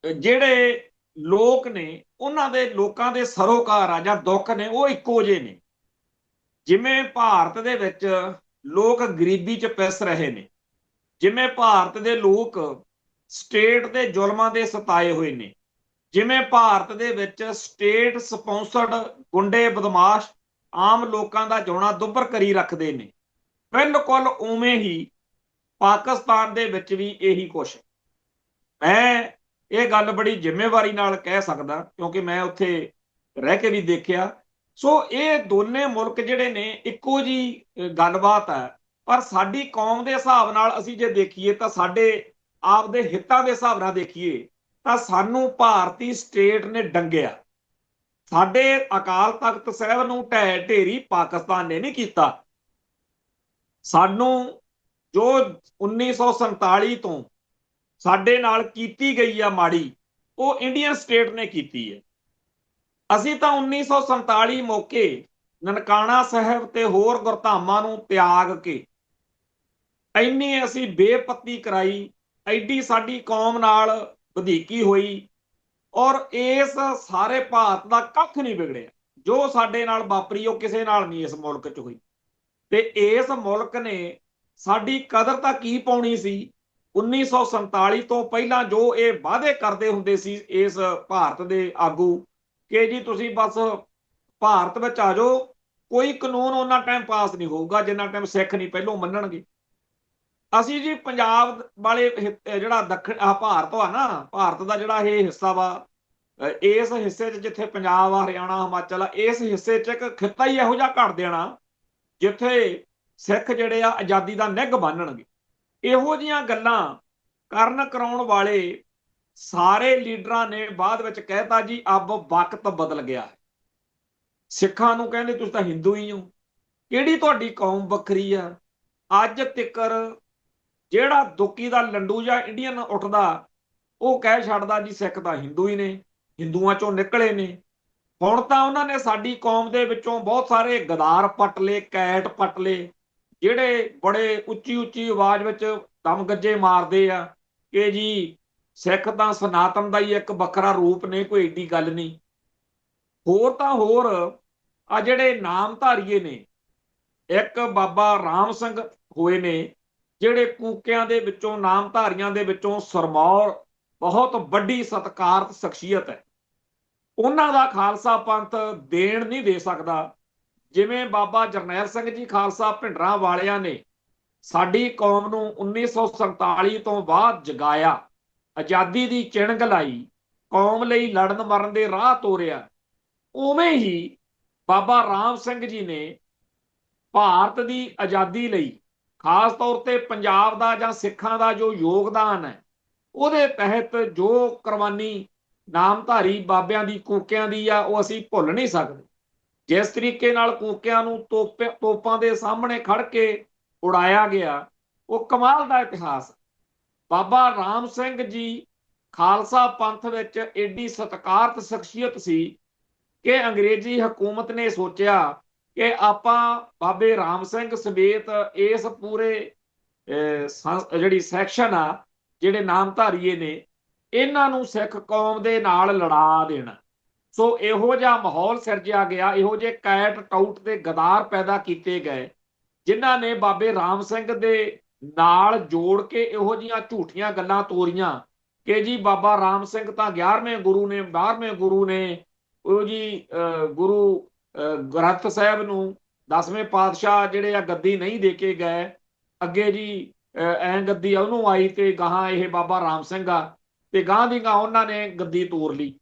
ਜਿਹੜੇ ਲੋਕ ਨੇ, ਉਹਨਾਂ ਦੇ ਲੋਕਾਂ ਦੇ ਸਰੋਕਾਰ ਆ ਜਾਂ ਦੁੱਖ ਨੇ, ਉਹ ਇੱਕੋ ਜਿਹੇ ਨੇ। ਜਿਵੇਂ ਭਾਰਤ ਦੇ ਵਿੱਚ ਲੋਕ ਗਰੀਬੀ 'ਚ ਪਿਸ ਰਹੇ ਨੇ, ਜਿਵੇਂ ਭਾਰਤ ਦੇ ਲੋਕ ਸਟੇਟ ਦੇ ਜ਼ੁਲਮਾਂ ਦੇ ਸਤਾਏ ਹੋਏ ਨੇ, ਜਿਵੇਂ ਭਾਰਤ ਦੇ ਵਿੱਚ ਸਟੇਟ ਸਪਾਂਸਰਡ ਗੁੰਡੇ ਬਦਮਾਸ਼ ਆਮ ਲੋਕਾਂ ਦਾ ਜਿਉਣਾ ਦੁੱਭਰ ਕਰੀ ਰੱਖਦੇ ਨੇ, ਬਿਲਕੁਲ ਉਵੇਂ ਹੀ ਪਾਕਿਸਤਾਨ ਦੇ ਵਿੱਚ ਵੀ ਇਹੀ ਕੁਛ। ਮੈਂ ਇਹ ਗੱਲ ਬੜੀ ਜ਼ਿੰਮੇਵਾਰੀ ਨਾਲ ਕਹਿ ਸਕਦਾ ਕਿਉਂਕਿ ਮੈਂ ਉੱਥੇ ਰਹਿ ਕੇ ਵੀ ਦੇਖਿਆ। ਸੋ ਇਹ ਦੋਨੇ ਮੁਲਕ ਜਿਹੜੇ ਨੇ ਇੱਕੋ ਜੀ ਗੱਲਬਾਤ ਹੈ, ਪਰ ਸਾਡੀ ਕੌਮ ਦੇ ਹਿਸਾਬ ਨਾਲ ਅਸੀਂ ਜੇ ਦੇਖੀਏ ਤਾਂ ਸਾਡੇ ਆਪਦੇ ਹਿੱਤਾਂ ਦੇ ਹਿਸਾਬ ਨਾਲ ਦੇਖੀਏ ਤਾਂ ਸਾਨੂੰ ਭਾਰਤੀ ਸਟੇਟ ਨੇ ਡੰਗਿਆ। ਸਾਡੇ ਅਕਾਲ ਤਖਤ ਸਾਹਿਬ ਨੂੰ ਢਹਿ ਢੇਰੀ ਪਾਕਿਸਤਾਨ ਨੇ ਨਹੀਂ ਕੀਤਾ। ਸਾਨੂੰ ਜੋ 1947 ਤੋਂ ਸਾਡੇ ਨਾਲ ਕੀਤੀ ਗਈ ਆ ਮਾੜੀ, ਉਹ ਇੰਡੀਅਨ ਸਟੇਟ ਨੇ ਕੀਤੀ ਹੈ। ਅਸੀਂ ਤਾਂ 1947 ਮੌਕੇ ਨਨਕਾਣਾ ਸਾਹਿਬ ਤੇ ਹੋਰ ਗੁਰਧਾਮਾਂ ਨੂੰ ਤਿਆਗ ਕੇ ਇੰਨੀ ਅਸੀਂ ਬੇਪੱਤੀ ਕਰਾਈ, ਐਡੀ ਸਾਡੀ ਕੌਮ ਨਾਲ ਵਧੀਕੀ ਹੋਈ, ਔਰ ਇਸ ਸਾਰੇ ਭਾਰਤ ਦਾ ਕੱਖ ਨਹੀਂ ਵਿਗੜਿਆ। ਜੋ ਸਾਡੇ ਨਾਲ ਵਾਪਰੀ ਉਹ ਕਿਸੇ ਨਾਲ ਨਹੀਂ ਇਸ ਮੁਲਕ 'ਚ ਹੋਈ। ਤੇ ਇਸ ਮੁਲਕ ਨੇ ਸਾਡੀ ਕਦਰ ਤਾਂ ਕੀ ਪਾਉਣੀ ਸੀ। 1947 ਤੋਂ ਪਹਿਲਾਂ ਜੋ ਇਹ ਵਾਅਦੇ ਕਰਦੇ ਹੁੰਦੇ ਸੀ ਇਸ ਭਾਰਤ ਦੇ ਆਗੂ ਕਿ ਜੀ ਤੁਸੀਂ ਬਸ ਭਾਰਤ ਵਿੱਚ ਆ ਜਾਓ, ਕੋਈ ਕਾਨੂੰਨ ਉਹਨਾਂ ਟਾਈਮ ਪਾਸ ਨਹੀਂ ਹੋਊਗਾ ਜਿੰਨਾ ਟਾਈਮ ਸਿੱਖ ਨਹੀਂ ਪਹਿਲੋਂ ਮੰਨਣਗੇ। ਅਸੀਂ ਜੀ ਪੰਜਾਬ ਵਾਲੇ ਜਿਹੜਾ ਦੱਖਣ ਭਾਰਤ ਆ ਨਾ, ਭਾਰਤ ਦਾ ਜਿਹੜਾ ਇਹ ਹਿੱਸਾ ਵਾ, ਇਸ ਹਿੱਸੇ 'ਚ ਜਿੱਥੇ ਪੰਜਾਬ ਆ, ਹਰਿਆਣਾ, ਹਿਮਾਚਲ ਆ, ਇਸ ਹਿੱਸੇ 'ਚ ਇੱਕ ਖਿੱਤਾ ਹੀ ਇਹੋ ਜਿਹਾ ਘੜ ਦੇਣਾ ਜਿੱਥੇ ਸਿੱਖ ਜਿਹੜੇ ਆ ਆਜ਼ਾਦੀ ਦਾ ਨਿੱਘ ਬੰਨਣਗੇ। ਇਹੋ ਜਿਹੀਆਂ ਗੱਲਾਂ ਕਰਨ ਕਰਾਉਣ ਵਾਲੇ ਸਾਰੇ ਲੀਡਰਾਂ ਨੇ ਬਾਅਦ ਵਿੱਚ ਕਹਿਤਾ ਜੀ ਅਬ ਵਕਤ ਬਦਲ ਗਿਆ ਹੈ। ਸਿੱਖਾਂ ਨੂੰ ਕਹਿੰਦੇ ਤੁਸੀਂ ਤਾਂ ਹਿੰਦੂ ਹੀ ਹੋ, ਕਿਹੜੀ ਤੁਹਾਡੀ ਕੌਮ ਵੱਖਰੀ ਆ। ਅੱਜ ਤਿੱਕਰ ਜਿਹੜਾ ਦੁੱਕੀ ਦਾ ਲੰਡੂ ਜਾਂ ਇੰਡੀਅਨ ਉੱਠਦਾ ਉਹ ਕਹਿ ਛੱਡਦਾ ਜੀ ਸਿੱਖ ਤਾਂ ਹਿੰਦੂ ਹੀ ਨੇ, ਹਿੰਦੂਆਂ ਚੋਂ ਨਿਕਲੇ ਨੇ। ਹੁਣ ਤਾਂ ਉਹਨਾਂ ਨੇ ਸਾਡੀ ਕੌਮ ਦੇ ਵਿੱਚੋਂ ਬਹੁਤ ਸਾਰੇ ਗਦਾਰ ਪੱਟ ਲਏ, ਕੈਟ ਪੱਟ ਲਏ, ਜਿਹੜੇ ਬੜੇ ਉੱਚੀ ਉੱਚੀ ਆਵਾਜ਼ ਵਿੱਚ ਦਮ ਗੱਜੇ ਮਾਰਦੇ ਆ ਕਿ ਜੀ ਸਿੱਖ ਤਾਂ ਸਨਾਤਨ ਦਾ ਹੀ ਇੱਕ ਵੱਖਰਾ ਰੂਪ ਨੇ, ਕੋਈ ਏਡੀ ਗੱਲ ਨਹੀਂ। ਹੋਰ ਤਾਂ ਹੋਰ ਆ ਜਿਹੜੇ ਨਾਮਧਾਰੀਏ ਨੇ, ਇੱਕ ਬਾਬਾ ਰਾਮ ਸਿੰਘ ਹੋਏ ਨੇ, ਜਿਹੜੇ ਕੂਕਿਆਂ ਦੇ ਵਿੱਚੋਂ, ਨਾਮਧਾਰੀਆਂ ਦੇ ਵਿੱਚੋਂ ਸਰਮੌਰ ਬਹੁਤ ਵੱਡੀ ਸਤਿਕਾਰਤ ਸ਼ਖਸੀਅਤ ਹੈ। ਉਹਨਾਂ ਦਾ ਖਾਲਸਾ ਪੰਥ ਦੇਣ ਨਹੀਂ ਦੇ ਸਕਦਾ ਜਿਵੇਂ ਬਾਬਾ ਜਰਨੈਲ ਸਿੰਘ ਜੀ ਖਾਲਸਾ ਭਿੰਡਰਾਂ ਵਾਲਿਆਂ ਨੇ ਸਾਡੀ ਕੌਮ ਨੂੰ 1947 ਤੋਂ ਬਾਅਦ ਜਗਾਇਆ, ਆਜ਼ਾਦੀ ਦੀ ਚਿਣਗ ਲਾਈ, ਕੌਮ ਲਈ ਲੜਨ ਮਰਨ ਦੇ ਰਾਹ ਤੋਰਿਆ। ਉਵੇਂ ਹੀ ਬਾਬਾ ਰਾਮ ਸਿੰਘ ਜੀ ਨੇ ਭਾਰਤ ਦੀ ਆਜ਼ਾਦੀ ਲਈ, ਖਾਸ ਤੌਰ ਤੇ ਪੰਜਾਬ ਦਾ ਜਾਂ ਸਿੱਖਾਂ ਦਾ ਜੋ ਯੋਗਦਾਨ ਹੈ, ਉਹਦੇ ਤਹਿਤ ਜੋ ਕੁਰਬਾਨੀ ਨਾਮਧਾਰੀ ਬਾਬਿਆਂ ਦੀ, ਕੂਕਿਆਂ ਦੀ ਆ, ਉਹ ਅਸੀਂ ਭੁੱਲ ਨਹੀਂ ਸਕਦੇ। ਜਿਸ ਤਰੀਕੇ ਨਾਲ ਕੂਕਿਆਂ ਨੂੰ ਤੋਪਾਂ ਦੇ ਸਾਹਮਣੇ ਖੜ ਕੇ ਉਡਾਇਆ ਗਿਆ, ਉਹ ਕਮਾਲ ਦਾ ਇਤਿਹਾਸ। ਬਾਬਾ ਰਾਮ ਸਿੰਘ ਜੀ ਖਾਲਸਾ ਪੰਥ ਵਿੱਚ ਏਡੀ ਸਤਿਕਾਰਤ ਸ਼ਖਸੀਅਤ ਸੀ ਕਿ ਅੰਗਰੇਜ਼ੀ ਹਕੂਮਤ ਨੇ ਸੋਚਿਆ ਕਿ ਆਪਾਂ ਬਾਬੇ ਰਾਮ ਸਿੰਘ ਸਮੇਤ ਇਸ ਪੂਰੇ ਜਿਹੜੀ ਸੈਕਸ਼ਨ ਆ, ਜਿਹੜੇ ਨਾਮਧਾਰੀਏ ਨੇ, ਇਹਨਾਂ ਨੂੰ ਸਿੱਖ ਕੌਮ ਦੇ ਨਾਲ ਲੜਾ ਦੇਣਾ। ਸੋ ਇਹੋ ਜਿਹਾ ਮਾਹੌਲ ਸਿਰਜਿਆ ਗਿਆ, ਇਹੋ ਜਿਹੇ ਕੈਟ ਟਾਊਟ ਤੇ ਗਦਾਰ ਪੈਦਾ ਕੀਤੇ ਗਏ ਜਿਨ੍ਹਾਂ ਨੇ ਬਾਬੇ ਰਾਮ ਸਿੰਘ ਦੇ ਨਾਲ ਜੋੜ ਕੇ ਇਹੋ ਜਿਹੀਆਂ ਝੂਠੀਆਂ ਗੱਲਾਂ ਤੋਰੀਆਂ ਕਿ ਜੀ ਬਾਬਾ ਰਾਮ ਸਿੰਘ ਤਾਂ 11ਵੇਂ ਗੁਰੂ ਨੇ, 12ਵੇਂ ਗੁਰੂ ਨੇ, ਉਹ ਜੀ ਗੁਰੂ ਗ੍ਰੰਥ ਸਾਹਿਬ ਨੂੰ 10ਵੇਂ ਪਾਤਸ਼ਾਹ ਜਿਹੜੇ ਆ ਗੱਦੀ ਨਹੀਂ ਦੇ ਕੇ ਗਏ, ਅੱਗੇ ਜੀ ਐਂ ਗੱਦੀ ਉਹਨੂੰ ਆਈ ਤੇ ਗਾਹਾਂ ਇਹ ਬਾਬਾ ਰਾਮ ਸਿੰਘ ਆ, ਤੇ ਗਾਂ ਦੀ ਗਾਂ ਉਹਨਾਂ ਨੇ ਗੱਦੀ ਤੋਰ ਲਈ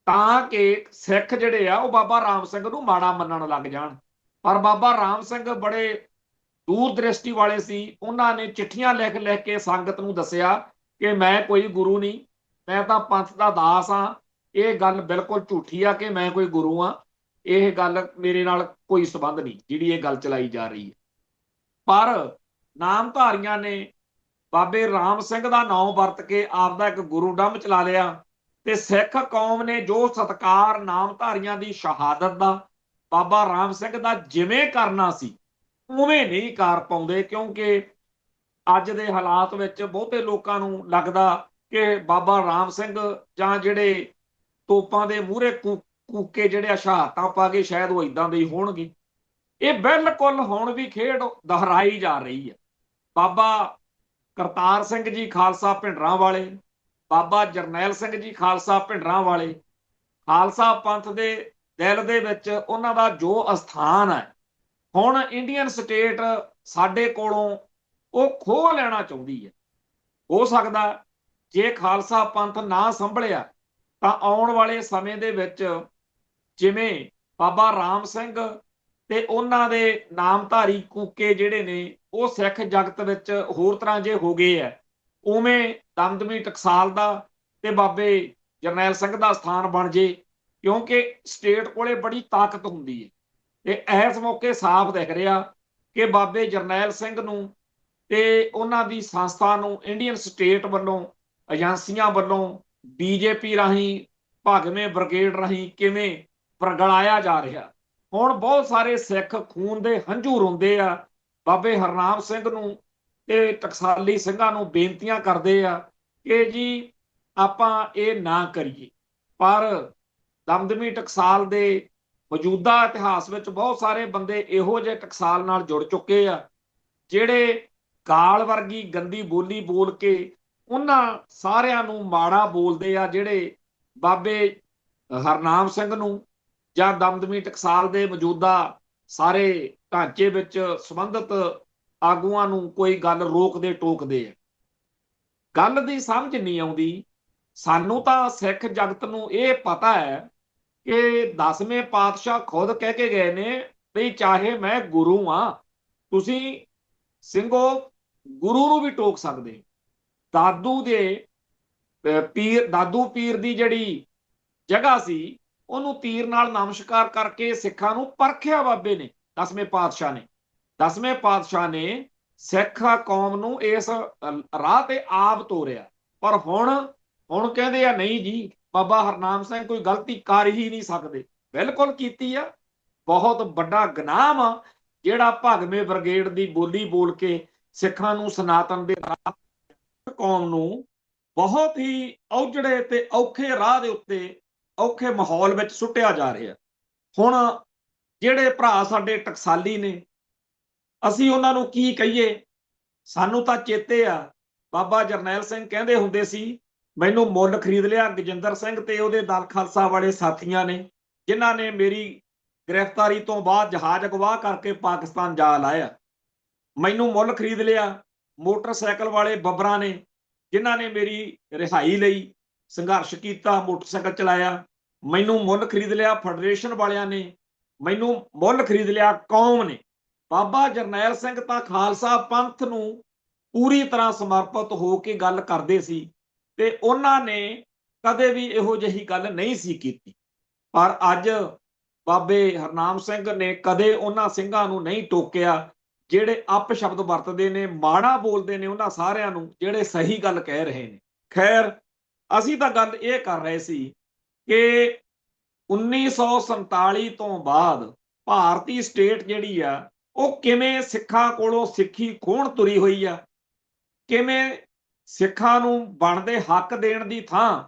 ਤਾਂ ਕਿ ਸਿੱਖ ਜਿਹੜੇ ਆ ਉਹ ਬਾਬਾ ਰਾਮ ਸਿੰਘ ਨੂੰ ਮਾੜਾ ਮੰਨਣ ਲੱਗ ਜਾਣ। ਪਰ ਬਾਬਾ ਰਾਮ ਸਿੰਘ ਬੜੇ ਦੂਰ ਦ੍ਰਿਸ਼ਟੀ ਵਾਲੇ ਸੀ। ਉਹਨਾਂ ਨੇ ਚਿੱਠੀਆਂ ਲਿਖ ਲਿਖ ਕੇ ਸੰਗਤ ਨੂੰ ਦੱਸਿਆ ਕਿ ਮੈਂ ਕੋਈ ਗੁਰੂ ਨਹੀਂ, ਮੈਂ ਤਾਂ ਪੰਥ ਦਾ ਦਾਸ ਹਾਂ। ਇਹ ਗੱਲ ਬਿਲਕੁਲ ਝੂਠੀ ਆ ਕਿ ਮੈਂ ਕੋਈ ਗੁਰੂ ਹਾਂ, ਇਹ ਗੱਲ ਮੇਰੇ ਨਾਲ ਕੋਈ ਸੰਬੰਧ ਨਹੀਂ ਜਿਹੜੀ ਇਹ ਗੱਲ ਚਲਾਈ ਜਾ ਰਹੀ ਹੈ। ਪਰ ਨਾਮਧਾਰੀਆਂ ਨੇ ਬਾਬੇ ਰਾਮ ਸਿੰਘ ਦਾ ਨਾਮ ਵਰਤ ਕੇ ਆਪਦਾ ਇੱਕ ਗੁਰੂਡੰਮ ਚਲਾ ਲਿਆ ਤੇ ਸਿੱਖ ਕੌਮ ਨੇ ਜੋ ਸਤਿਕਾਰ ਨਾਮਧਾਰੀਆਂ ਦੀ ਸ਼ਹਾਦਤ ਦਾ, ਬਾਬਾ ਰਾਮ ਸਿੰਘ ਦਾ ਜਿਵੇਂ ਕਰਨਾ ਸੀ ਉਵੇਂ ਨਹੀਂ ਕਰ ਪਾਉਂਦੇ, ਕਿਉਂਕਿ ਅੱਜ ਦੇ ਹਾਲਾਤ ਵਿੱਚ ਬਹੁਤੇ ਲੋਕਾਂ ਨੂੰ ਲੱਗਦਾ ਕਿ ਬਾਬਾ ਰਾਮ ਸਿੰਘ ਜਾਂ ਜਿਹੜੇ ਤੋਪਾਂ ਦੇ ਮੂਹਰੇ ਕੂਕੇ ਜਿਹੜੇ ਸ਼ਹਾਦਤਾਂ ਪਾ ਕੇ ਸ਼ਾਇਦ ਉਹ ਇਦਾਂ ਦੇ ਹੀ ਹੋਣਗੇ। ਇਹ ਬਿਲਕੁਲ ਹੁਣ ਵੀ ਖੇਡ ਦੁਹਰਾਈ ਜਾ ਰਹੀ ਹੈ। ਬਾਬਾ ਕਰਤਾਰ ਸਿੰਘ ਜੀ ਖਾਲਸਾ ਭਿੰਡਰਾਂ ਵਾਲੇ, ਬਾਬਾ ਜਰਨੈਲ ਸਿੰਘ ਜੀ ਖਾਲਸਾ ਭਿੰਡਰਾਂ ਵਾਲੇ, ਖਾਲਸਾ ਪੰਥ ਦੇ ਦਿਲ ਦੇ ਵਿੱਚ ਉਹਨਾਂ ਦਾ ਜੋ ਅਸਥਾਨ ਹੈ, ਹੁਣ ਇੰਡੀਅਨ ਸਟੇਟ ਸਾਡੇ ਕੋਲੋਂ ਉਹ ਖੋਹ ਲੈਣਾ ਚਾਹੁੰਦੀ ਹੈ। ਹੋ ਸਕਦਾ ਜੇ ਖਾਲਸਾ ਪੰਥ ਨਾ ਸੰਭਲਿਆ ਤਾਂ ਆਉਣ ਵਾਲੇ ਸਮੇਂ ਦੇ ਵਿੱਚ ਜਿਵੇਂ ਬਾਬਾ ਰਾਮ ਸਿੰਘ ਤੇ ਉਹਨਾਂ ਦੇ ਨਾਮਧਾਰੀ ਕੂਕੇ ਜਿਹੜੇ ਨੇ ਉਹ ਸਿੱਖ ਜਗਤ ਵਿੱਚ ਹੋਰ ਤਰ੍ਹਾਂ ਜੇ ਹੋ ਗਏ ਹੈ, ਉਵੇਂ ਦਮਦਮੀ ਟਕਸਾਲ ਦਾ ਤੇ ਬਾਬੇ ਜਰਨੈਲ ਸਿੰਘ ਦਾ ਸਥਾਨ ਬਣ ਜੇ, ਕਿਉਂਕਿ ਸਟੇਟ ਕੋਲੇ ਬੜੀ ਤਾਕਤ ਹੁੰਦੀ ਹੈ। ਤੇ ਇਸ ਮੌਕੇ ਸਾਫ਼ ਦਿਖ ਰਿਹਾ ਕਿ ਬਾਬੇ ਜਰਨੈਲ ਸਿੰਘ ਨੂੰ ਤੇ ਉਹਨਾਂ ਦੀ ਸੰਸਥਾ ਨੂੰ ਇੰਡੀਅਨ ਸਟੇਟ ਵੱਲੋਂ, ਏਜੰਸੀਆਂ ਵੱਲੋਂ, ਬੀਜੇਪੀ ਰਾਹੀਂ, ਭਾਗਵੇਂ ਬ੍ਰਿਗੇਡ ਰਾਹੀਂ ਕਿਵੇਂ ਪ੍ਰਗਟਾਇਆ ਜਾ ਰਿਹਾ। ਹੁਣ ਬਹੁਤ ਸਾਰੇ ਸਿੱਖ ਖੂਨ ਦੇ ਹੰਝੂ ਰੋਂਦੇ ਆ, ਬਾਬੇ ਹਰਨਾਮ ਸਿੰਘ ਨੂੰ ਤੇ ਟਕਸਾਲੀ ਸਿੰਘਾਂ ਨੂੰ ਬੇਨਤੀਆਂ ਕਰਦੇ ਆ ਕਿ ਜੀ ਆਪਾਂ ਇਹ ਨਾ ਕਰੀਏ। ਪਰ ਦਮਦਮੀ ਟਕਸਾਲ ਦੇ ਮੌਜੂਦਾ ਇਤਿਹਾਸ ਵਿੱਚ ਬਹੁਤ ਸਾਰੇ ਬੰਦੇ ਇਹੋ ਜਿਹੇ ਟਕਸਾਲ ਨਾਲ ਜੁੜ ਚੁੱਕੇ ਆ ਜਿਹੜੇ ਗਾਲ ਵਰਗੀ ਗੰਦੀ ਬੋਲੀ ਬੋਲ ਕੇ ਉਹਨਾਂ ਸਾਰਿਆਂ ਨੂੰ ਮਾੜਾ ਬੋਲਦੇ ਆ, ਜਿਹੜੇ ਬਾਬੇ ਹਰਨਾਮ ਸਿੰਘ ਨੂੰ ਜਾਂ ਦਮਦਮੀ ਟਕਸਾਲ ਦੇ ਮੌਜੂਦਾ ਸਾਰੇ ਢਾਂਚੇ ਵਿੱਚ ਸੰਬੰਧਿਤ ਆਗੂਆਂ ਨੂੰ ਕੋਈ ਗੱਲ ਰੋਕਦੇ ਟੋਕਦੇ ਆ। ਗੱਲ ਦੀ ਸਮਝ ਨਹੀਂ ਆਉਂਦੀ। ਸਾਨੂੰ ਤਾਂ ਸਿੱਖ ਜਗਤ ਨੂੰ ਇਹ ਪਤਾ ਹੈ ਕਿ 10ਵੇਂ ਪਾਤਸ਼ਾਹ ਖੁਦ ਕਹਿ ਕੇ ਗਏ ਨੇ ਵੀ ਚਾਹੇ ਮੈਂ ਗੁਰੂ ਹਾਂ, ਤੁਸੀਂ ਸਿੰਘੋ ਗੁਰੂ ਨੂੰ ਵੀ ਟੋਕ ਸਕਦੇ। ਦਾਦੂ ਪੀਰ ਦੀ ਜਿਹੜੀ ਜਗ੍ਹਾ ਸੀ ਉਹਨੂੰ ਤੀਰ ਨਾਲ ਨਮਸਕਾਰ ਕਰਕੇ ਸਿੱਖਾਂ ਨੂੰ ਪਰਖਿਆ ਬਾਬੇ ਨੇ, 10ਵੇਂ ਪਾਤਸ਼ਾਹ ਨੇ। 10ਵੇਂ ਪਾਤਸ਼ਾਹ ਨੇ ਸਿੱਖ ਕੌਮ ਨੂੰ ਇਸ ਰਾਹ ਤੇ ਆਪ ਤੋਰਿਆ। ਪਰ ਹੁਣ ਕਹਿੰਦੇ ਆ ਨਹੀਂ ਜੀ ਬਾਬਾ ਹਰਨਾਮ ਸਿੰਘ ਕੋਈ ਗਲਤੀ ਕਰ ਹੀ ਨਹੀਂ ਸਕਦੇ। ਬਿਲਕੁਲ ਕੀਤੀ ਆ। ਬਹੁਤ ਵੱਡਾ ਗੁਨਾਹ ਆ ਜਿਹੜਾ ਭਾਗਵੇਂ ਬ੍ਰਿਗੇਡ ਦੀ ਬੋਲੀ ਬੋਲ ਕੇ ਸਿੱਖਾਂ ਨੂੰ ਸਨਾਤਨ ਦੇ ਰਾਹ, ਕੌਮ ਨੂੰ ਬਹੁਤ ਹੀ ਔਜੜੇ ਤੇ ਔਖੇ ਰਾਹ ਦੇ ਉੱਤੇ, ਔਖੇ ਮਾਹੌਲ ਵਿੱਚ ਸੁੱਟਿਆ ਜਾ ਰਿਹਾ। ਹੁਣ ਜਿਹੜੇ ਭਰਾ ਸਾਡੇ ਟਕਸਾਲੀ ਨੇ, ਅਸੀਂ ਉਹਨਾਂ ਨੂੰ ਕੀ ਕਹੀਏ ਸਾਨੂੰ ਤਾਂ ਚੇਤੇ ਆ ਬਾਬਾ ਜਰਨੈਲ ਸਿੰਘ ਕਹਿੰਦੇ ਹੁੰਦੇ ਸੀ, ਮੈਨੂੰ ਮੁੱਲ ਖਰੀਦ ਲਿਆ ਗਜਿੰਦਰ ਸਿੰਘ ਤੇ ਉਹਦੇ ਦਲ ਖਾਲਸਾ ਵਾਲੇ ਸਾਥੀਆਂ ਨੇ, ਜਿਨ੍ਹਾਂ ਨੇ ਮੇਰੀ ਗ੍ਰਿਫਤਾਰੀ ਤੋਂ ਬਾਅਦ ਜਹਾਜ਼ ਅਗਵਾ ਕਰਕੇ ਪਾਕਿਸਤਾਨ ਜਾ ਲਾਇਆ। ਮੈਨੂੰ ਮੁੱਲ ਖਰੀਦ ਲਿਆ ਮੋਟਰਸਾਈਕਲ ਵਾਲੇ ਬੱਬਰਾਂ ਨੇ, ਜਿਨ੍ਹਾਂ ਨੇ ਮੇਰੀ ਰਿਹਾਈ ਲਈ ਸੰਘਰਸ਼ ਕੀਤਾ, ਮੋਟਰਸਾਈਕਲ ਚਲਾਇਆ। ਮੈਨੂੰ ਮੁੱਲ ਖਰੀਦ ਲਿਆ ਫੈਡਰੇਸ਼ਨ ਵਾਲਿਆਂ ਨੇ, ਮੈਨੂੰ ਮੁੱਲ ਖਰੀਦ ਲਿਆ ਕੌਮ ਨੇ। ਬਾਬਾ ਜਰਨੈਲ ਸਿੰਘ ਤਾਂ ਖਾਲਸਾ ਪੰਥ ਨੂੰ ਪੂਰੀ ਤਰ੍ਹਾਂ ਸਮਰਪਿਤ ਹੋ ਕੇ ਗੱਲ ਕਰਦੇ ਸੀ ਤੇ ਉਹਨਾਂ ਨੇ ਕਦੇ ਵੀ ਇਹੋ ਜਿਹੀ ਗੱਲ ਨਹੀਂ ਸੀ ਕੀਤੀ। ਪਰ ਅੱਜ ਬਾਬੇ ਹਰਨਾਮ ਸਿੰਘ ਨੇ ਕਦੇ ਉਹਨਾਂ ਸਿੰਘਾਂ ਨੂੰ ਨਹੀਂ ਟੋਕਿਆ ਜਿਹੜੇ ਅਪਸ਼ਬਦ ਵਰਤਦੇ ਨੇ, ਮਾੜਾ ਬੋਲਦੇ ਨੇ ਉਹਨਾਂ ਸਾਰਿਆਂ ਨੂੰ ਜਿਹੜੇ ਸਹੀ ਗੱਲ ਕਹਿ ਰਹੇ ਨੇ। ਖੈਰ, ਅਸੀਂ ਤਾਂ ਗੱਲ ਇਹ ਕਰ ਰਹੇ ਸੀ ਕਿ 1947 ਤੋਂ ਬਾਅਦ ਭਾਰਤੀ ਸਟੇਟ ਜਿਹੜੀ ਆ ਉਹ ਕਿਵੇਂ ਸਿੱਖਾਂ ਕੋਲੋਂ ਸਿੱਖੀ ਖੋਹਣ ਤੁਰੀ ਹੋਈ ਆ, ਕਿਵੇਂ ਸਿੱਖਾਂ ਨੂੰ ਬਣਦੇ ਹੱਕ ਦੇਣ ਦੀ ਥਾਂ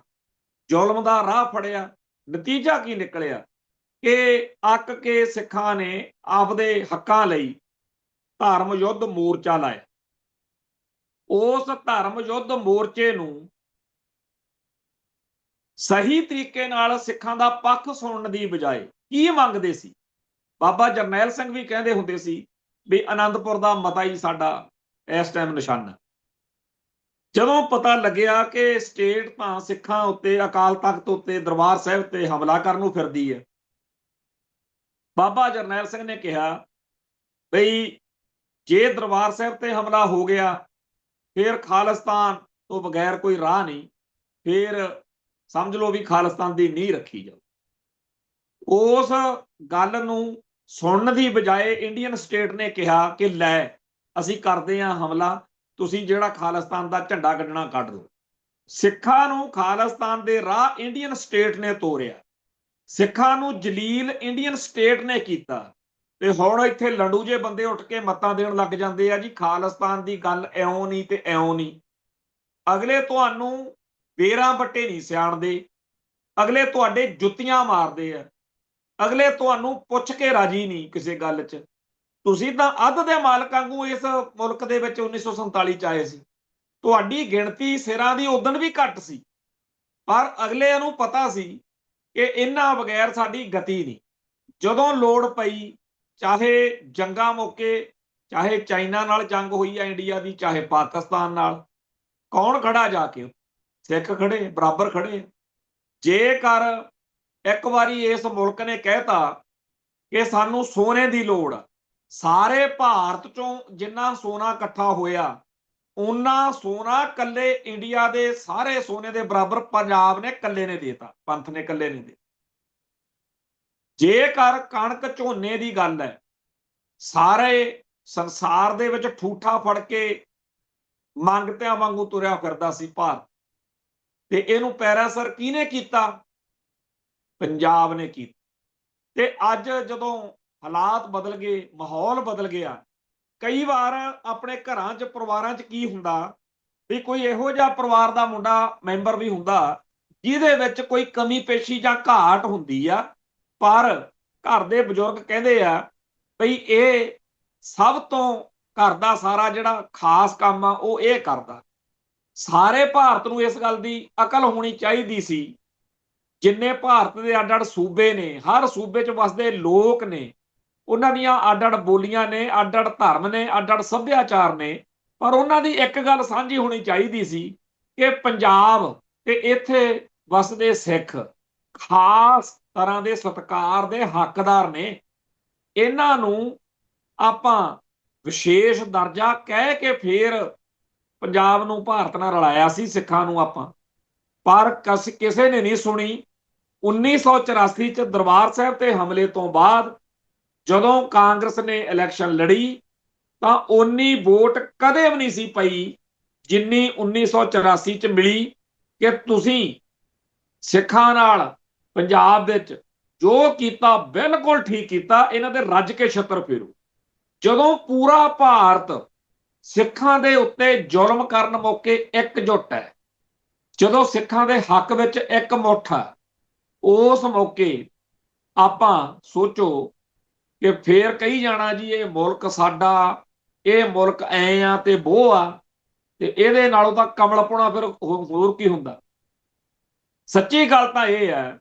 ਜ਼ੁਲਮ ਦਾ ਰਾਹ ਫੜਿਆ। ਨਤੀਜਾ ਕੀ ਨਿਕਲਿਆ ਕਿ ਅੱਕ ਕੇ ਸਿੱਖਾਂ ਨੇ ਆਪਦੇ ਹੱਕਾਂ ਲਈ ਧਰਮ ਯੁੱਧ ਮੋਰਚਾ ਲਾਇਆ। ਉਸ ਧਰਮ ਯੁੱਧ ਮੋਰਚੇ ਨੂੰ ਸਹੀ ਤਰੀਕੇ ਨਾਲ ਸਿੱਖਾਂ ਦਾ ਪੱਖ ਸੁਣਨ ਦੀ ਬਜਾਏ ਕੀ ਮੰਗਦੇ ਸੀ? ਬਾਬਾ ਜਰਨੈਲ ਸਿੰਘ ਵੀ ਕਹਿੰਦੇ ਹੁੰਦੇ ਸੀ ਵੀ ਆਨੰਦਪੁਰ ਦਾ ਮਤਾ ਹੀ ਸਾਡਾ ਇਸ ਟਾਈਮ ਨਿਸ਼ਾਨਾ। ਜਦੋਂ ਪਤਾ ਲੱਗਿਆ ਕਿ ਸਟੇਟ ਤਾਂ ਸਿੱਖਾਂ ਉੱਤੇ, ਅਕਾਲ ਤਖਤ ਉੱਤੇ, ਦਰਬਾਰ ਸਾਹਿਬ ਤੇ ਹਮਲਾ ਕਰਨ ਨੂੰ ਫਿਰਦੀ ਹੈ, ਬਾਬਾ ਜਰਨੈਲ ਸਿੰਘ ਨੇ ਕਿਹਾ ਬਈ ਜੇ ਦਰਬਾਰ ਸਾਹਿਬ ਤੇ ਹਮਲਾ ਹੋ ਗਿਆ ਫਿਰ ਖਾਲਿਸਤਾਨ ਤੋਂ ਬਗੈਰ ਕੋਈ ਰਾਹ ਨਹੀਂ, ਫਿਰ ਸਮਝ ਲਓ ਵੀ ਖਾਲਿਸਤਾਨ ਦੀ ਨੀਂਹ ਰੱਖੀ ਜਾਓ। ਉਸ ਗੱਲ ਨੂੰ ਸੁਣਨ ਦੀ ਬਜਾਏ ਇੰਡੀਅਨ ਸਟੇਟ ਨੇ ਕਿਹਾ ਕਿ ਲੈ ਅਸੀਂ ਕਰਦੇ ਹਾਂ ਹਮਲਾ, ਤੁਸੀਂ ਜਿਹੜਾ ਖਾਲਿਸਤਾਨ ਦਾ ਝੰਡਾ ਕੱਢਣਾ ਕੱਢ ਦਿਓ। ਸਿੱਖਾਂ ਨੂੰ ਖਾਲਿਸਤਾਨ ਦੇ ਰਾਹ ਇੰਡੀਅਨ ਸਟੇਟ ਨੇ ਤੋਰਿਆ, ਸਿੱਖਾਂ ਨੂੰ ਜਲੀਲ ਇੰਡੀਅਨ ਸਟੇਟ ਨੇ ਕੀਤਾ। ਤੇ ਹੁਣ ਇੱਥੇ ਲੰਡੂ ਜੇ ਬੰਦੇ ਉੱਠ ਕੇ ਮੱਤਾਂ ਦੇਣ ਲੱਗ ਜਾਂਦੇ ਆ ਜੀ ਖਾਲਿਸਤਾਨ ਦੀ ਗੱਲ ਇਉਂ ਨਹੀਂ ਤੇ ਇਉਂ ਨਹੀਂ। ਅਗਲੇ ਤੁਹਾਨੂੰ ਬੇਰਾਂ ਬੱਟੇ ਨਹੀਂ ਸਿਆਣਦੇ, ਅਗਲੇ ਤੁਹਾਡੇ ਜੁੱਤੀਆਂ ਮਾਰਦੇ ਆ, ਅਗਲੇ ਤੁਹਾਨੂੰ ਪੁੱਛ ਕੇ ਰਾਜੀ ਨਹੀਂ ਕਿਸੇ ਗੱਲ 'ਚ। ਤੁਸੀਂ ਤਾਂ ਅੱਧ ਦੇ ਮਾਲਕ ਵਾਂਗੂ ਇਸ ਮੁਲਕ ਦੇ ਵਿੱਚ 1947 ਚ ਆਏ ਸੀ, ਤੁਹਾਡੀ ਗਿਣਤੀ ਸਿਰਾਂ ਦੀ ਉਦਣ ਵੀ ਘੱਟ ਸੀ, ਪਰ ਅਗਲੇ ਨੂੰ ਪਤਾ ਸੀ ਕਿ ਇਹਨਾਂ ਬਗੈਰ ਸਾਡੀ ਗਤੀ ਨਹੀਂ। ਜਦੋਂ ਲੋੜ ਪਈ, ਚਾਹੇ ਜੰਗਾਂ ਮੌਕੇ, ਚਾਹੇ ਚਾਈਨਾ ਨਾਲ ਜੰਗ ਹੋਈ ਹੈ ਇੰਡੀਆ ਦੀ, ਚਾਹੇ ਪਾਕਿਸਤਾਨ ਨਾਲ, ਕੌਣ ਖੜਾ ਜਾ ਕੇ? ਸਿੱਖ ਖੜੇ, ਬਰਾਬਰ ਖੜੇ। ਜੇਕਰ ਇੱਕ ਵਾਰੀ ਇਸ ਮੁਲਕ ਨੇ ਕਹਿਤਾ ਕਿ ਸਾਨੂੰ ਸੋਨੇ ਦੀ ਲੋੜ ਆ, ਸਾਰੇ ਭਾਰਤ ਚੋਂ ਜਿੰਨਾ ਸੋਨਾ ਇਕੱਠਾ ਹੋਇਆ ਉਹਨਾਂ ਸੋਨਾ ਕੱਲੇ ਇੰਡੀਆ ਦੇ ਸਾਰੇ ਸੋਨੇ ਦੇ ਬਰਾਬਰ ਪੰਜਾਬ ਨੇ ਕੱਲੇ ਨੇ ਦੇਤਾ, ਪੰਥ ਨੇ ਕੱਲੇ ਨੇ ਦੇ। ਜੇਕਰ ਕਣਕ ਝੋਨੇ ਦੀ ਗੱਲ ਹੈ, ਸਾਰੇ ਸੰਸਾਰ ਦੇ ਵਿੱਚ ਠੂਠਾ ਫੜ ਕੇ ਮੰਗਤਿਆਂ ਵਾਂਗੂ ਤੁਰਿਆ ਫਿਰਦਾ ਸੀ ਭਾਰਤ, ਤੇ ਇਹਨੂੰ ਪੈਰਾਸਰ ਕਿਹਨੇ ਕੀਤਾ? ਪੰਜਾਬ ਨੇ ਕੀਤਾ। ਤੇ ਅੱਜ ਜਦੋਂ ਹਾਲਾਤ ਬਦਲ ਗਏ, ਮਾਹੌਲ ਬਦਲ ਗਿਆ, ਕਈ ਵਾਰ ਆਪਣੇ ਘਰਾਂ 'ਚ, ਪਰਿਵਾਰਾਂ 'ਚ ਕੀ ਹੁੰਦਾ ਵੀ ਕੋਈ ਇਹੋ ਜਿਹਾ ਪਰਿਵਾਰ ਦਾ ਮੁੰਡਾ ਮੈਂਬਰ ਵੀ ਹੁੰਦਾ ਜਿਹਦੇ ਵਿੱਚ ਕੋਈ ਕਮੀ ਪੇਸ਼ੀ ਜਾਂ ਘਾਟ ਹੁੰਦੀ ਆ, ਪਰ ਘਰ ਦੇ ਬਜ਼ੁਰਗ ਕਹਿੰਦੇ ਆ ਬਈ ਇਹ ਸਭ ਤੋਂ ਘਰ ਦਾ ਸਾਰਾ ਜਿਹੜਾ ਖਾਸ ਕੰਮ ਆ ਉਹ ਇਹ ਕਰਦਾ। ਸਾਰੇ ਭਾਰਤ ਨੂੰ ਇਸ ਗੱਲ ਦੀ ਅਕਲ ਹੋਣੀ ਚਾਹੀਦੀ ਸੀ, ਜਿੰਨੇ ਭਾਰਤ ਦੇ ਅੱਡ-ਅੱਡ ਸੂਬੇ ਨੇ, ਹਰ ਸੂਬੇ 'ਚ ਵਸਦੇ ਲੋਕ ਨੇ, ਉਹਨਾਂ ਦੀਆਂ ਅੱਡ-ਅੱਡ ਬੋਲੀਆਂ ਨੇ, ਅੱਡ-ਅੱਡ ਧਰਮ ਨੇ, ਅੱਡ-ਅੱਡ ਸੱਭਿਆਚਾਰ ਨੇ, ਪਰ ਉਹਨਾਂ ਦੀ ਇੱਕ ਗੱਲ ਸਾਂਝੀ ਹੋਣੀ ਚਾਹੀਦੀ ਸੀ ਕਿ ਪੰਜਾਬ ਤੇ ਇੱਥੇ ਵਸਦੇ ਸਿੱਖ ਖਾਸ ਤਰ੍ਹਾਂ ਦੇ ਸਤਿਕਾਰ ਦੇ ਹੱਕਦਾਰ ਨੇ। ਇਹਨਾਂ ਨੂੰ ਆਪਾਂ ਵਿਸ਼ੇਸ਼ ਦਰਜਾ ਕਹਿ ਕੇ ਫੇਰ ਪੰਜਾਬ ਨੂੰ ਭਾਰਤ ਨਾਲ ਰਲਾਇਆ ਸੀ, ਸਿੱਖਾਂ ਨੂੰ ਆਪਾਂ, ਪਰ ਕਿਸੇ ਨੇ ਨਹੀਂ ਸੁਣੀ। 1984 ਚ ਦਰਬਾਰ ਸਾਹਿਬ ਤੇ ਹਮਲੇ ਤੋਂ ਬਾਅਦ ਜਦੋਂ ਕਾਂਗਰਸ ਨੇ ਇਲੈਕਸ਼ਨ ਲੜੀ ਤਾਂ ਉਨੀ ਵੋਟ ਕਦੇ ਵੀ ਨਹੀਂ ਸੀ ਪਈ ਜਿੰਨੀ 1984 ਚ ਮਿਲੀ ਕਿ ਤੁਸੀਂ ਸਿੱਖਾਂ ਨਾਲ ਪੰਜਾਬ ਵਿੱਚ ਜੋ ਕੀਤਾ ਬਿਲਕੁਲ ਠੀਕ ਕੀਤਾ, ਇਹਨਾਂ ਦੇ ਰੱਜ ਕੇ ਛੱਤਰ ਫੇਰੋ। ਜਦੋਂ ਪੂਰਾ ਭਾਰਤ ਸਿੱਖਾਂ ਦੇ ਉੱਤੇ ਜ਼ੁਲਮ ਕਰਨ ਮੌਕੇ ਇਕਜੁੱਟ ਹੈ, ਜਦੋਂ ਸਿੱਖਾਂ ਦੇ ਹੱਕ ਵਿੱਚ ਇੱਕ ਮੁੱਠ ਹੈ, ਉਸ ਮੌਕੇ ਆਪਾਂ ਸੋਚੋ ਕਿ ਫੇਰ ਕਹੀ ਜਾਣਾ ਜੀ ਇਹ ਮੁਲਕ ਸਾਡਾ, ਇਹ ਮੁਲਕ ਐ ਆ ਤੇ ਬੋਹ ਆ, ਤੇ ਇਹਦੇ ਨਾਲੋਂ ਤਾਂ ਕਮਲਪੁਣਾ ਫਿਰ ਹੋਰ ਕੀ ਹੁੰਦਾ। ਸੱਚੀ ਗੱਲ ਤਾਂ ਇਹ ਹੈ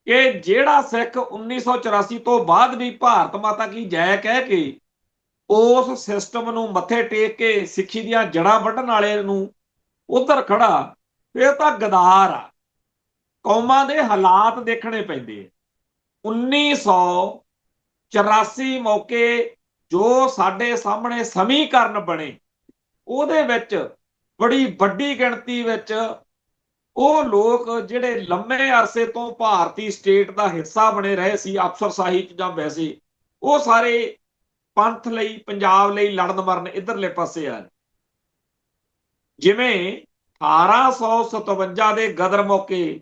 ਕਿ ਜਿਹੜਾ ਸਿੱਖ 1984 ਤੋਂ ਬਾਅਦ ਵੀ ਭਾਰਤ ਮਾਤਾ ਕੀ ਜੈ ਕਹਿ ਕੇ ਉਸ ਸਿਸਟਮ ਨੂੰ ਮੱਥੇ ਟੇਕ ਕੇ ਸਿੱਖੀ ਦੀਆਂ ਜੜ੍ਹਾਂ ਵੱਢਣ ਵਾਲੇ ਨੂੰ ਉਧਰ ਖੜਾ, ਇਹ ਤਾਂ ਗਦਾਰ ਆ। ਕੌਮਾਂ ਦੇ ਹਾਲਾਤ ਦੇਖਣੇ ਪੈਂਦੇ ਆ। 1984 ਮੌਕੇ ਜੋ ਸਾਡੇ ਸਾਹਮਣੇ ਸਮੀਕਰਨ ਬਣੇ, ਉਹਦੇ ਵਿੱਚ ਬੜੀ ਵੱਡੀ ਗਿਣਤੀ ਵਿੱਚ ਉਹ ਲੋਕ ਜਿਹੜੇ ਲੰਮੇ ਅਰਸੇ ਤੋਂ ਭਾਰਤੀ ਸਟੇਟ ਦਾ ਹਿੱਸਾ ਬਣੇ ਰਹੇ ਸੀ, ਅਫਸਰਸ਼ਾਹੀ ਚ ਜਾਂ ਵੈਸੇ, ਉਹ ਸਾਰੇ ਪੰਥ ਲਈ, ਪੰਜਾਬ ਲਈ ਲੜਨ ਮਰਨ ਇਧਰਲੇ ਪਾਸੇ ਆ। ਜਿਵੇਂ 1857 ਦੇ ਗਦਰ ਮੌਕੇ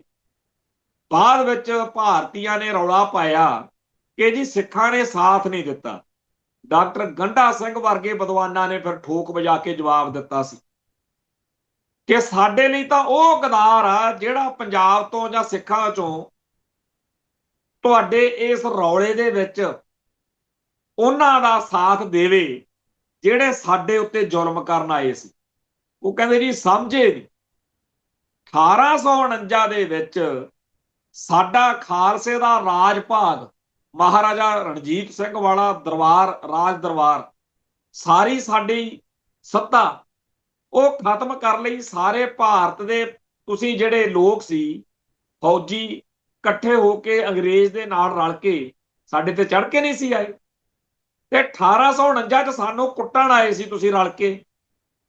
ਬਾਅਦ ਵਿੱਚ ਭਾਰਤੀਆਂ ਨੇ ਰੌਲਾ ਪਾਇਆ ਕਿ ਜੀ ਸਿੱਖਾਂ ਨੇ ਸਾਥ ਨਹੀਂ ਦਿੱਤਾ, ਡਾਕਟਰ ਗੰਡਾ ਸਿੰਘ ਵਰਗੇ ਵਿਦਵਾਨਾਂ ਨੇ ਫਿਰ ਠੋਕ ਵਜਾ ਕੇ ਜਵਾਬ ਦਿੱਤਾ ਸੀ ਕਿ ਸਾਡੇ ਲਈ ਤਾਂ ਉਹ ਗਦਾਰ ਆ ਜਿਹੜਾ ਪੰਜਾਬ ਤੋਂ ਜਾਂ ਸਿੱਖਾਂ ਚੋਂ ਤੁਹਾਡੇ ਇਸ ਰੌਲੇ ਦੇ ਵਿੱਚ ਉਹਨਾਂ ਦਾ ਸਾਥ ਦੇਵੇ ਜਿਹੜੇ ਸਾਡੇ ਉੱਤੇ ਜ਼ੁਲਮ ਕਰਨ ਆਏ ਸੀ। ਉਹ ਕਹਿੰਦੇ ਜੀ ਸਮਝੇ ਨਹੀਂ। 1849 ਦੇ ਵਿੱਚ ਸਾਡਾ ਖਾਲਸੇ ਦਾ ਰਾਜ ਭਾਗ, ਮਹਾਰਾਜਾ ਰਣਜੀਤ ਸਿੰਘ ਵਾਲਾ ਦਰਬਾਰ, ਰਾਜ ਦਰਬਾਰ, ਸਾਰੀ ਸਾਡੀ ਸੱਤਾ ਉਹ ਖਤਮ ਕਰ ਲਈ। ਸਾਰੇ ਭਾਰਤ ਦੇ ਤੁਸੀਂ ਜਿਹੜੇ ਲੋਕ ਸੀ ਫੌਜੀ ਇਕੱਠੇ ਹੋ ਕੇ ਅੰਗਰੇਜ਼ ਦੇ ਨਾਲ ਰਲ ਕੇ ਸਾਡੇ ਤੇ ਚੜ ਕੇ ਨਹੀਂ ਸੀ ਆਏ, ਤੇ 1849 ਚ ਸਾਨੂੰ ਕੁੱਟਣ ਆਏ ਸੀ ਤੁਸੀਂ ਰਲ ਕੇ।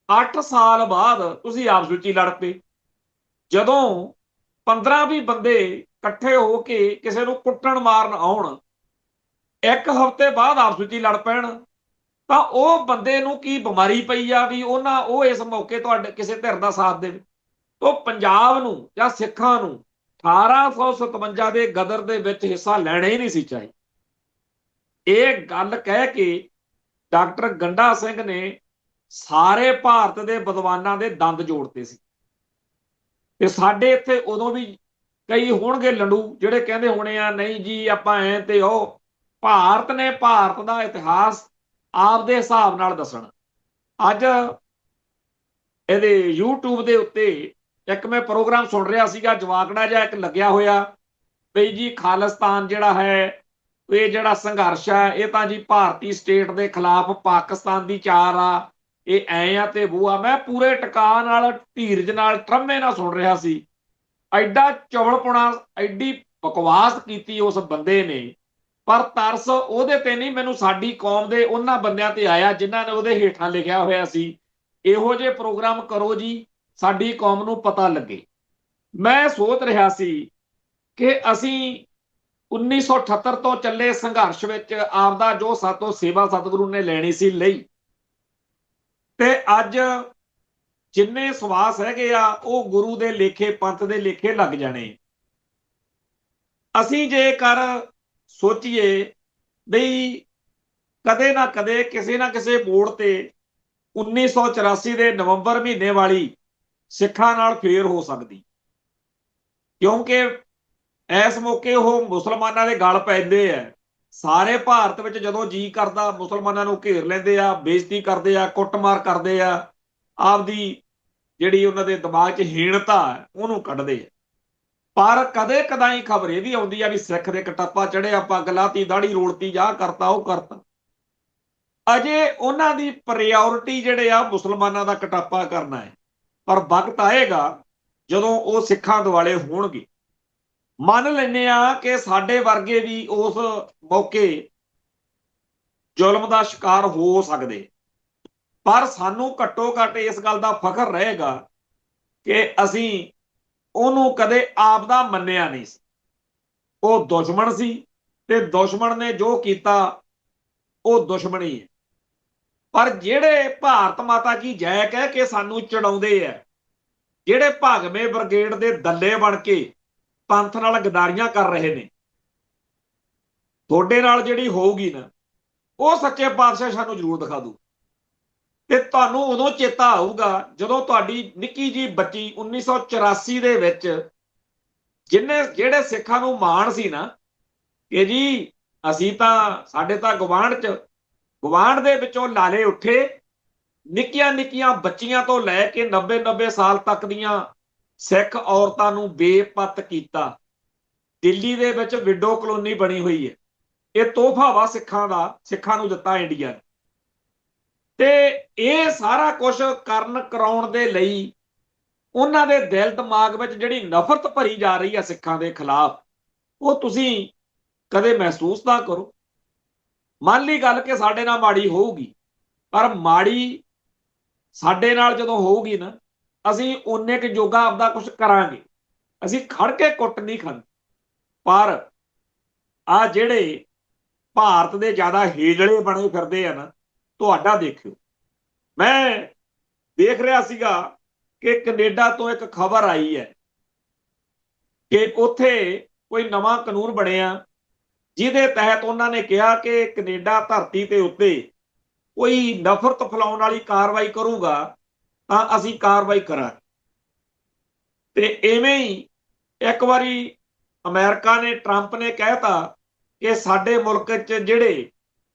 8 ਸਾਲ ਬਾਅਦ ਤੁਸੀਂ ਆਪਸ ਵਿੱਚ ਹੀ ਲੜ ਪਏ। ਜਦੋਂ 15-20 ਬੰਦੇ ਇਕੱਠੇ ਹੋ ਕੇ ਕਿਸੇ ਨੂੰ ਕੁੱਟਣ ਮਾਰਨ ਆਉਣ, 1 ਹਫ਼ਤੇ ਬਾਅਦ ਆਪਸ ਵਿੱਚ ਹੀ ਲੜ ਪੈਣ, ਤਾਂ ਉਹ ਬੰਦੇ ਨੂੰ ਕੀ ਬਿਮਾਰੀ ਪਈ ਆ ਵੀ ਉਹ ਇਸ ਮੌਕੇ ਤੁਹਾਡੇ ਕਿਸੇ ਧਿਰ ਦਾ ਸਾਥ ਦੇਵੇ। ਉਹ ਪੰਜਾਬ ਨੂੰ ਜਾਂ ਸਿੱਖਾਂ ਨੂੰ 1857 ਦੇ ਗਦਰ ਦੇ ਵਿੱਚ ਹਿੱਸਾ ਲੈਣਾ ਹੀ ਨਹੀਂ ਸੀ ਚਾਹੀ। ਇਹ ਗੱਲ ਕਹਿ ਕੇ ਡਾਕਟਰ ਗੰਡਾ ਸਿੰਘ ਨੇ ਸਾਰੇ ਭਾਰਤ ਦੇ ਵਿਦਵਾਨਾਂ ਦੇ ਦੰਦ ਜੋੜਤੇ ਸੀ। ਤੇ ਸਾਡੇ ਇੱਥੇ ਉਦੋਂ ਵੀ ਕਈ ਹੋਣਗੇ ਲੰਡੂ ਜਿਹੜੇ ਕਹਿੰਦੇ ਹੋਣੇ ਆ ਨਹੀਂ ਜੀ ਆਪਾਂ ਐ ਤੇ ਉਹ। ਭਾਰਤ ਨੇ ਭਾਰਤ ਦਾ ਇਤਿਹਾਸ ਆਪਦੇ ਹਿਸਾਬ ਨਾਲ ਦੱਸਣਾ। ਅੱਜ ਇਹਦੇ YouTube ਦੇ ਉੱਤੇ ਇੱਕ ਮੈਂ ਪ੍ਰੋਗਰਾਮ ਸੁਣ ਰਿਹਾ ਸੀਗਾ, ਜਵਾਕੜਾ ਜਿਹਾ ਇੱਕ ਲੱਗਿਆ ਹੋਇਆ ਬਈ ਜੀ ਖਾਲਿਸਤਾਨ ਜਿਹੜਾ ਹੈ, ਇਹ ਜਿਹੜਾ ਸੰਘਰਸ਼ ਹੈ ਇਹ ਤਾਂ ਜੀ ਭਾਰਤੀ ਸਟੇਟ ਦੇ ਖਿਲਾਫ ਪਾਕਿਸਤਾਨ ਦੀ ਚਾਰ ਆ, ਇਹ ਐ ਆ ਤੇ ਉਹ ਆ। ਮੈਂ ਪੂਰੇ ਟਿਕਾ ਨਾਲ, ਧੀਰਜ ਨਾਲ, ਟਰਮੇ ਨਾਲ ਸੁਣ ਰਿਹਾ ਸੀ। ਐਡਾ ਚਵਲਪੁਣਾ, ਐਡੀ ਬਕਵਾਸ ਕੀਤੀ ਉਸ ਬੰਦੇ ਨੇ, ਪਰ ਤਰਸ ਉਹਦੇ ਤੇ ਨਹੀਂ, ਮੈਨੂੰ ਸਾਡੀ ਕੌਮ ਦੇ ਉਹਨਾਂ ਬੰਦਿਆਂ ਤੇ ਆਇਆ ਜਿਨ੍ਹਾਂ ਨੇ ਉਹਦੇ ਹੇਠਾਂ ਲਿਖਿਆ ਹੋਇਆ ਸੀ ਇਹੋ ਜਿਹੇ ਪ੍ਰੋਗਰਾਮ ਕਰੋ ਜੀ ਸਾਡੀ ਕੌਮ ਨੂੰ ਪਤਾ ਲੱਗੇ। ਮੈਂ ਸੋਚ ਰਿਹਾ ਸੀ ਕਿ ਅਸੀਂ 1978 ਤੋਂ ਚੱਲੇ ਸੰਘਰਸ਼ ਵਿੱਚ ਆਪਦਾ ਜੋ ਸਾਤੋਂ ਸੇਵਾ ਸਤਿਗੁਰੂ ਨੇ ਲੈਣੀ ਸੀ ਲਈ, ਤੇ ਅੱਜ ਜਿੰਨੇ ਸਵਾਸ ਹੈਗੇ ਆ ਉਹ ਗੁਰੂ ਦੇ ਲੇਖੇ, ਪੰਥ ਦੇ ਲੇਖੇ ਲੱਗ ਜਾਣੇ। ਅਸੀਂ ਜੇਕਰ ਸੋਚੀਏ ਬਈ ਕਦੇ ਨਾ ਕਦੇ ਕਿਸੇ ਨਾ ਕਿਸੇ ਮੋੜ ਤੇ 1984 ਦੇ ਨਵੰਬਰ ਮਹੀਨੇ ਵਾਲੀ ਸਿੱਖਾਂ ਨਾਲ ਫੇਰ ਹੋ ਸਕਦੀ, ਕਿਉਂਕਿ ਇਸ ਮੌਕੇ ਉਹ ਮੁਸਲਮਾਨਾਂ ਦੇ ਗਲ ਪੈਂਦੇ ਆ। ਸਾਰੇ ਭਾਰਤ ਵਿੱਚ ਜਦੋਂ ਜੀ ਕਰਦਾ ਮੁਸਲਮਾਨਾਂ ਨੂੰ ਘੇਰ ਲੈਂਦੇ ਆ, ਬੇਇੱਜ਼ਤੀ ਕਰਦੇ ਆ, ਕੁੱਟਮਾਰ ਕਰਦੇ ਆ, ਆਪਦੀ ਜਿਹੜੀ ਉਹਨਾਂ ਦੇ ਦਿਮਾਗ 'ਚ ਹੀਣਤਾ ਉਹਨੂੰ ਕੱਢਦੇ ਆ। ਪਰ ਕਦੇ ਕਦਾਈ ਖਬਰ ਇਹ ਵੀ ਆਉਂਦੀ ਆ ਵੀ ਸਿੱਖ ਦੇ ਕਟੱਪਾ ਚੜਿਆ, ਪੱਗ ਲਾਤੀ, ਦਾੜੀ ਰੋਲਤੀ, ਜਾ ਕਰਤਾ, ਉਹ ਕਰਤਾ। ਅਜੇ ਉਹਨਾਂ ਦੀ ਪ੍ਰਾਇਓਰਟੀ ਜਿਹੜੇ ਆ ਮੁਸਲਮਾਨਾਂ ਦਾ ਕਟੱਪਾ ਕਰਨਾ ਹੈ, ਪਰ ਵਕਤ ਆਏਗਾ ਜਦੋਂ ਉਹ ਸਿੱਖਾਂ ਦੁਆਲੇ ਹੋਣਗੇ। ਮੰਨ ਲੈਂਦੇ ਆ ਕਿ ਸਾਡੇ ਵਰਗੇ ਵੀ ਉਸ ਮੌਕੇ ਜ਼ੁਲਮ ਦਾ ਸ਼ਿਕਾਰ ਹੋ ਸਕਦੇ, ਪਰ ਸਾਨੂੰ ਘੱਟੋ ਘੱਟ ਇਸ ਗੱਲ ਦਾ ਫਖਰ ਰਹੇਗਾ ਕਿ ਅਸੀਂ ਉਹਨੂੰ ਕਦੇ ਆਪ ਦਾ ਮੰਨਿਆ ਨਹੀਂ ਸੀ। ਉਹ ਦੁਸ਼ਮਣ ਸੀ ਤੇ ਦੁਸ਼ਮਣ ਨੇ ਜੋ ਕੀਤਾ ਉਹ ਦੁਸ਼ਮਣੀ ਹੈ। ਪਰ ਜਿਹੜੇ ਭਾਰਤ ਮਾਤਾ ਕੀ ਜੈ ਕਹਿ ਕੇ ਸਾਨੂੰ ਚੜਾਉਂਦੇ ਆ, ਜਿਹੜੇ ਭਾਗਵੇਂ ਬ੍ਰਿਗੇਡ ਦੇ ਦੱਲੇ ਬਣ ਕੇ ਪੰਥ ਨਾਲ ਗਦਾਰੀਆਂ ਕਰ ਰਹੇ ਨੇ, ਤੁਹਾਡੇ ਨਾਲ ਜਿਹੜੀ ਹੋਊਗੀ ਨਾ ਉਹ ਸੱਚੇ ਪਾਤਸ਼ਾਹ ਸਾਨੂੰ ਜ਼ਰੂਰ ਦਿਖਾ ਦੂ। ਤੇ ਤੁਹਾਨੂੰ ਉਦੋਂ ਚੇਤਾ ਆਊਗਾ ਜਦੋਂ ਤੁਹਾਡੀ ਨਿੱਕੀ ਜੀ ਬੱਚੀ 1984 ਦੇ ਵਿੱਚ ਜਿਹੜੇ ਸਿੱਖਾਂ ਨੂੰ ਮਾਣ ਸੀ ਨਾ ਕਿ ਜੀ ਅਸੀਂ ਤਾਂ, ਸਾਡੇ ਤਾਂ ਗਵਾਂਢ ਦੇ ਵਿੱਚੋਂ ਲਾਲੇ ਉੱਠੇ ਨਿੱਕੀਆਂ ਨਿੱਕੀਆਂ ਬੱਚੀਆਂ ਤੋਂ ਲੈ ਕੇ 90 ਸਾਲ ਤੱਕ ਦੀਆਂ ਸਿੱਖ ਔਰਤਾਂ ਨੂੰ ਬੇਪੱਤ ਕੀਤਾ। ਦਿੱਲੀ ਦੇ ਵਿੱਚ ਵਿਡੋ ਕਲੋਨੀ ਬਣੀ ਹੋਈ ਹੈ। ਇਹ ਤੋਹਫਾ ਵਾ ਸਿੱਖਾਂ ਨੂੰ ਦਿੱਤਾ ਇੰਡੀਆ ਨੇ। ਤੇ ਇਹ ਸਾਰਾ ਕੁਝ ਕਰਾਉਣ ਦੇ ਲਈ ਉਹਨਾਂ ਦੇ ਦਿਲ ਦਿਮਾਗ ਵਿੱਚ ਜਿਹੜੀ ਨਫ਼ਰਤ ਭਰੀ ਜਾ ਰਹੀ ਹੈ ਸਿੱਖਾਂ ਦੇ ਖਿਲਾਫ, ਉਹ ਤੁਸੀਂ ਕਦੇ ਮਹਿਸੂਸ ਨਾ ਕਰੋ। ਮੰਨ ਲਈ ਗੱਲ ਕਿ ਸਾਡੇ ਨਾਲ ਮਾੜੀ ਹੋਊਗੀ, ਪਰ ਮਾੜੀ ਸਾਡੇ ਨਾਲ ਜਦੋਂ ਹੋਊਗੀ ਨਾ, ਅਸੀਂ ਉਨੇ ਕੁ ਜੋਗਾ ਆਪਦਾ ਕੁਝ ਕਰਾਂਗੇ। ਅਸੀਂ ਖੜ ਕੇ ਕੁੱਟ ਨਹੀਂ ਖਾਂਦੇ। ਪਰ ਆ ਜਿਹੜੇ ਭਾਰਤ ਦੇ ਜ਼ਿਆਦਾ ਹੇਜਲੇ ਬਣੇ ਫਿਰਦੇ ਆ ਨਾ, ਤੁਹਾਡਾ ਦੇਖਿਓ। ਮੈਂ ਦੇਖ ਰਿਹਾ ਸੀਗਾ ਕਿ ਕੈਨੇਡਾ ਤੋਂ ਇੱਕ ਖਬਰ ਆਈ ਹੈ ਕਿ ਉੱਥੇ ਕੋਈ ਨਵਾਂ ਕਾਨੂੰਨ ਬਣਿਆ, ਜਿਹਦੇ ਤਹਿਤ ਉਹਨਾਂ ਨੇ ਕਿਹਾ ਕਿ ਕੈਨੇਡਾ ਧਰਤੀ ਦੇ ਉੱਤੇ ਕੋਈ ਨਫ਼ਰਤ ਫੈਲਾਉਣ ਵਾਲੀ ਕਾਰਵਾਈ ਕਰੂਗਾ ਤਾਂ ਅਸੀਂ ਕਾਰਵਾਈ ਕਰਾਂਗੇ। ਤੇ ਐਵੇਂ ਹੀ ਇੱਕ ਵਾਰੀ ਅਮਰੀਕਾ ਨੇ, ਟਰੰਪ ਨੇ ਕਹਿਤਾ ਕਿ ਸਾਡੇ ਮੁਲਕ 'ਚ ਜਿਹੜੇ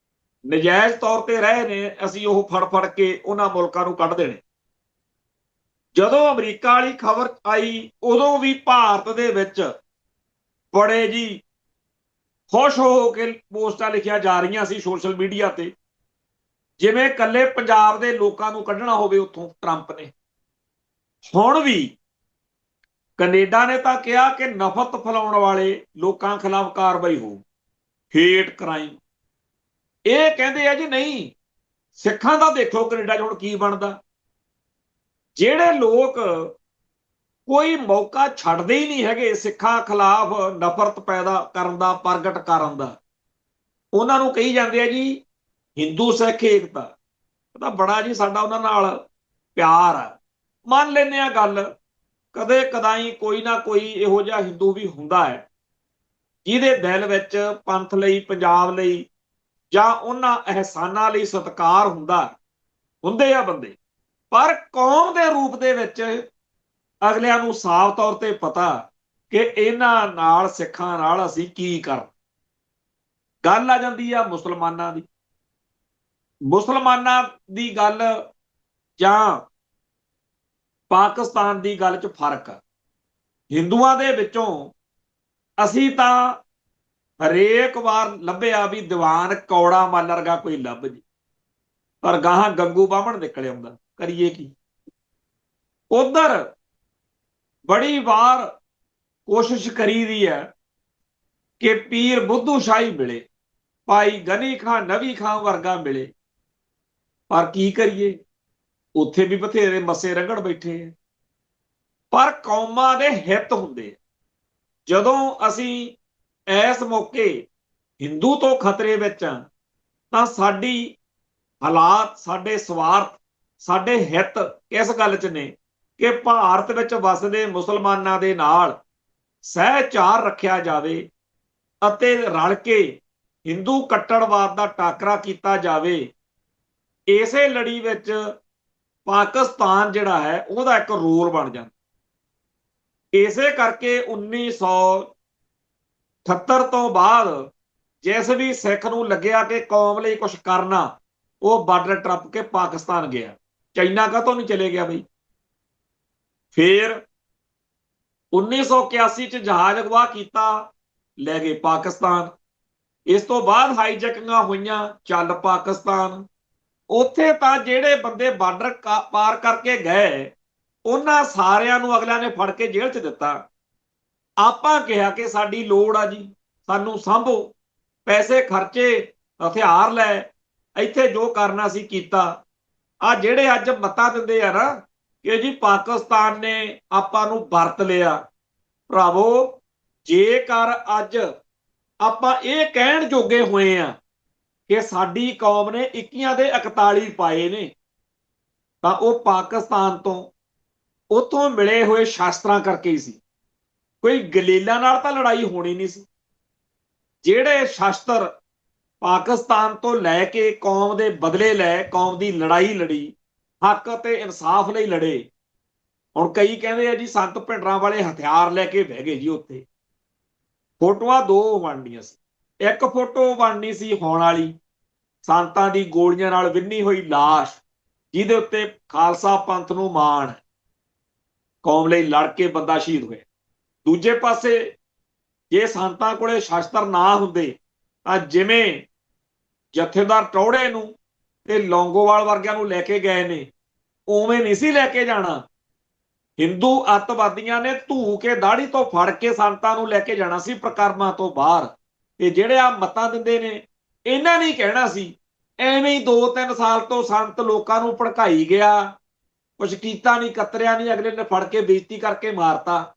ਨਜਾਇਜ਼ ਤੌਰ ਤੇ ਰਹੇ ਨੇ, ਅਸੀਂ ਉਹ ਫੜ ਕੇ ਉਹਨਾਂ ਮੁਲਕਾਂ ਨੂੰ ਕੱਢ ਦੇਣੇ। ਜਦੋਂ ਅਮਰੀਕਾ ਵਾਲੀ ਖਬਰ ਆਈ, ਉਦੋਂ ਵੀ ਭਾਰਤ ਦੇ ਵਿੱਚ ਬੜੇ ਜੀ ਖੁਸ਼ ਹੋ ਕੇ ਪੋਸਟਾਂ ਲਿਖੀਆਂ ਜਾ ਰਹੀਆਂ ਸੀ ਸੋਸ਼ਲ ਮੀਡੀਆ ਤੇ, ਜਿਵੇਂ ਇਕੱਲੇ ਪੰਜਾਬ ਦੇ ਲੋਕਾਂ ਨੂੰ ਕੱਢਣਾ ਹੋਵੇ ਉੱਥੋਂ ਟਰੰਪ ਨੇ। ਹੁਣ ਵੀ ਕੈਨੇਡਾ ਨੇ ਤਾਂ ਕਿਹਾ ਕਿ ਨਫ਼ਰਤ ਫੈਲਾਉਣ ਵਾਲੇ ਲੋਕਾਂ ਖਿਲਾਫ ਕਾਰਵਾਈ ਹੋਊ, ਹੇਟ ਕ੍ਰਾਈਮ। ਇਹ ਕਹਿੰਦੇ ਆ ਜੀ ਨਹੀਂ, ਸਿੱਖਾਂ ਦਾ ਦੇਖੋ ਕੈਨੇਡਾ 'ਚ ਹੁਣ ਕੀ ਬਣਦਾ। ਜਿਹੜੇ ਲੋਕ ਕੋਈ ਮੌਕਾ ਛੱਡਦੇ ਹੀ ਨਹੀਂ ਹੈਗੇ ਸਿੱਖਾਂ ਖਿਲਾਫ ਨਫ਼ਰਤ ਪੈਦਾ ਕਰਨ ਦਾ, ਪ੍ਰਗਟ ਕਰਨ ਦਾ, ਉਹਨਾਂ ਨੂੰ ਕਹੀ ਜਾਂਦੇ ਆ ਜੀ ਹਿੰਦੂ ਸਿੱਖ ਏਕਤਾ। ਤਾਂ ਬੜਾ ਜੀ ਸਾਡਾ ਉਹਨਾਂ ਨਾਲ ਪਿਆਰ ਆ, ਮੰਨ ਲੈਂਦੇ ਆ ਗੱਲ। ਕਦੇ ਕਦਾਈ ਕੋਈ ਨਾ ਕੋਈ ਇਹੋ ਜਿਹਾ ਹਿੰਦੂ ਵੀ ਹੁੰਦਾ ਹੈ ਜਿਹਦੇ ਦਿਲ ਵਿੱਚ ਪੰਥ ਲਈ, ਪੰਜਾਬ ਲਈ ਜਾਂ ਉਹਨਾਂ ਅਹਿਸਾਨਾਂ ਲਈ ਸਤਿਕਾਰ ਹੁੰਦੇ ਆ ਬੰਦੇ। ਪਰ ਕੌਮ ਦੇ ਰੂਪ ਦੇ ਵਿੱਚ ਅਗਲਿਆਂ ਨੂੰ ਸਾਫ਼ ਤੌਰ ਤੇ ਪਤਾ ਕਿ ਇਹਨਾਂ ਨਾਲ, ਸਿੱਖਾਂ ਨਾਲ ਅਸੀਂ ਕੀ ਕਰ। ਗੱਲ ਆ ਜਾਂਦੀ ਆ ਮੁਸਲਮਾਨਾਂ ਦੀ। ਮੁਸਲਮਾਨਾਂ ਦੀ ਗੱਲ ਜਾਂ ਪਾਕਿਸਤਾਨ ਦੀ ਗੱਲ 'ਚ ਫਰਕ ਆ। ਹਿੰਦੂਆਂ ਦੇ ਵਿੱਚੋਂ ਅਸੀਂ ਤਾਂ ਹਰੇਕ ਵਾਰ ਲੱਭਿਆ ਵੀ ਦੀਵਾਨ ਕੌੜਾ ਮੱਲ ਵਰਗਾ ਕੋਈ ਲੱਭ ਜੀ, ਪਰ ਗਾਹਾਂ ਗੰਗੂ ਬਾਹਮਣ ਨਿਕਲ ਆਉਂਦਾ, ਕਰੀਏ ਕੀ। ਉਧਰ ਬੜੀ ਵਾਰ ਕੋਸ਼ਿਸ਼ ਕਰੀ ਦੀ ਹੈ ਕਿ ਪੀਰ ਬੁੱਧੂ ਸ਼ਾਹੀ ਮਿਲੇ, ਭਾਈ ਗਨੀ ਖਾਂ, ਨਵੀ ਖਾਂ ਵਰਗਾ ਮਿਲੇ, ਪਰ ਕੀ ਕਰੀਏ, ਉੱਥੇ ਵੀ ਬਥੇਰੇ ਮੱਸੇ ਰਗੜ ਬੈਠੇ ਆ। ਪਰ ਕੌਮਾਂ ਦੇ ਹਿੱਤ ਹੁੰਦੇ। ਜਦੋਂ ਅਸੀਂ ਇਸ ਮੌਕੇ ਹਿੰਦੂ ਤੋਂ ਖਤਰੇ ਵਿੱਚ ਆ, ਤਾਂ ਸਾਡੀ ਹਾਲਾਤ, ਸਾਡੇ ਸਵਾਰਥ, ਸਾਡੇ ਹਿੱਤ ਇਸ ਗੱਲ 'ਚ ਨੇ ਕਿ ਭਾਰਤ ਵਿੱਚ ਵਸਦੇ ਮੁਸਲਮਾਨਾਂ ਦੇ ਨਾਲ ਸਹਿਚਾਰ ਰੱਖਿਆ ਜਾਵੇ ਅਤੇ ਰਲ ਕੇ ਹਿੰਦੂ ਕੱਟੜਵਾਦ ਦਾ ਟਾਕਰਾ ਕੀਤਾ ਜਾਵੇ। ਇਸੇ ਲੜੀ ਵਿੱਚ ਪਾਕਿਸਤਾਨ ਜਿਹੜਾ ਹੈ ਉਹਦਾ ਇੱਕ ਰੋਲ ਬਣ ਜਾਂਦਾ। ਇਸੇ ਕਰਕੇ 1978 ਤੋਂ ਬਾਅਦ ਜਿਸ ਵੀ ਸਿੱਖ ਨੂੰ ਲੱਗਿਆ ਕਿ ਕੌਮ ਲਈ ਕੁਝ ਕਰਨਾ, ਉਹ ਬਾਰਡਰ ਟੱਪ ਕੇ ਪਾਕਿਸਤਾਨ ਗਿਆ। ਚਾਈਨਾ ਕਾਹਤੋਂ ਨਹੀਂ ਚਲੇ ਗਿਆ ਬਈ। ਫਿਰ 1981 ਚ ਜਹਾਜ਼ ਅਗਵਾ ਕੀਤਾ, ਲੈ ਗਏ ਪਾਕਿਸਤਾਨ। ਇਸ ਤੋਂ ਬਾਅਦ ਹਾਈਜੈਕਿੰਗਾਂ ਹੋਈਆਂ, ਚੱਲ ਪਾਕਿਸਤਾਨ। ਉੱਥੇ ਤਾਂ ਜਿਹੜੇ ਬੰਦੇ ਬਾਰਡਰ ਪਾਰ ਕਰਕੇ ਗਏ, ਉਹਨਾਂ ਸਾਰਿਆਂ ਨੂੰ ਅਗਲਿਆਂ ਨੇ ਫੜ ਕੇ ਜੇਲ੍ਹ 'ਚ ਦਿੱਤਾ। ਆਪਾਂ ਕਿਹਾ ਕਿ ਸਾਡੀ ਲੋੜ ਆ ਜੀ, ਸਾਨੂੰ ਸਾਂਭੋ, ਪੈਸੇ ਖਰਚੇ, ਹਥਿਆਰ ਲੈ, ਇੱਥੇ ਜੋ ਕਰਨਾ ਸੀ ਕੀਤਾ। ਆ ਜਿਹੜੇ ਅੱਜ ਮੱਤਾ ਦਿੰਦੇ ਆ ਨਾ ਕਿ ਜੀ ਪਾਕਿਸਤਾਨ ਨੇ ਆਪਾਂ ਨੂੰ ਵਰਤ ਲਿਆ, ਭਰਾਵੋ, ਜੇਕਰ ਅੱਜ ਆਪਾਂ ਇਹ ਕਹਿਣ ਜੋਗੇ ਹੋਏ ਆ ਕਿ ਸਾਡੀ ਕੌਮ ਨੇ 21 ਦੇ 41 ਪਾਏ ਨੇ, ਤਾਂ ਉਹ ਪਾਕਿਸਤਾਨ ਤੋਂ, ਉੱਥੋਂ ਮਿਲੇ ਹੋਏ ਸ਼ਾਸਤਰਾਂ ਕਰਕੇ ਹੀ ਸੀ। ਕੋਈ ਗਲੀਲਾਂ ਨਾਲ ਤਾਂ ਲੜਾਈ ਹੋਣੀ ਨਹੀਂ ਸੀ। ਜਿਹੜੇ ਸ਼ਾਸਤਰ ਪਾਕਿਸਤਾਨ ਤੋਂ ਲੈ ਕੇ ਕੌਮ ਦੇ ਬਦਲੇ ਲੈ, ਕੌਮ ਦੀ ਲੜਾਈ ਲੜੀ, ਹੱਕ ਅਤੇ ਇਨਸਾਫ ਲਈ ਲੜੇ। ਹੁਣ ਕਈ ਕਹਿੰਦੇ ਆ ਜੀ ਸੰਤ ਭਿੰਡਰਾਂ ਵਾਲੇ ਹਥਿਆਰ ਲੈ ਕੇ ਬਹਿ ਗਏ ਜੀ ਉੱਥੇ। ਫੋਟੋਆਂ ਦੋ ਬਣਨੀਆਂ ਸੀ। ਇੱਕ ਫੋਟੋ ਬਣਨੀ ਸੀ ਹੋਣ ਵਾਲੀ, ਸੰਤਾਂ ਦੀ ਗੋਲੀਆਂ ਨਾਲ ਵਿੰਨੀ ਹੋਈ ਲਾਸ਼, ਜਿਹਦੇ ਉੱਤੇ ਖਾਲਸਾ ਪੰਥ ਨੂੰ ਮਾਣ ਹੈ, ਕੌਮ ਲਈ ਲੜ ਕੇ ਬੰਦਾ ਸ਼ਹੀਦ ਹੋਇਆ। ਦੂਜੇ ਪਾਸੇ ਜੇ ਸੰਤਾਂ ਕੋਲੇ ਸ਼ਸਤਰ ਨਾ ਹੁੰਦੇ ਤਾਂ ਜਿਵੇਂ ਜਥੇਦਾਰ ਟੌੜੇ ਨੂੰ ਤੇ ਲੌਂਗੋਵਾਲ ਵਰਗਿਆਂ ਨੂੰ ਲੈ ਕੇ ਗਏ ਨੇ, ਉਵੇਂ ਨਹੀਂ ਸੀ ਲੈ ਕੇ ਜਾਣਾ। ਹਿੰਦੂ ਅੱਤਵਾਦੀਆਂ ਨੇ ਧੂ ਕੇ ਦਾੜੀ ਤੋਂ ਫੜ ਕੇ ਸੰਤਾਂ ਨੂੰ ਲੈ ਕੇ ਜਾਣਾ ਸੀ ਪ੍ਰਕਰਮਾਂ ਤੋਂ ਬਾਹਰ। ਤੇ ਜਿਹੜੇ ਆ ਮਤਾਂ ਦਿੰਦੇ ਨੇ, ਇਹਨਾਂ ਨੇ ਕਹਿਣਾ ਸੀ ਐਵੇਂ ਹੀ 2-3 ਸਾਲ ਤੋਂ ਸੰਤ ਲੋਕਾਂ ਨੂੰ ਭੜਕਾਈ ਗਿਆ, ਕੁਛ ਕੀਤਾ ਨਹੀਂ, ਕਤਰਿਆ ਨਹੀਂ, ਅਗਲੇ ਨੇ ਫੜ ਕੇ ਬੇਇੱਜ਼ਤੀ ਕਰਕੇ ਮਾਰਤਾ,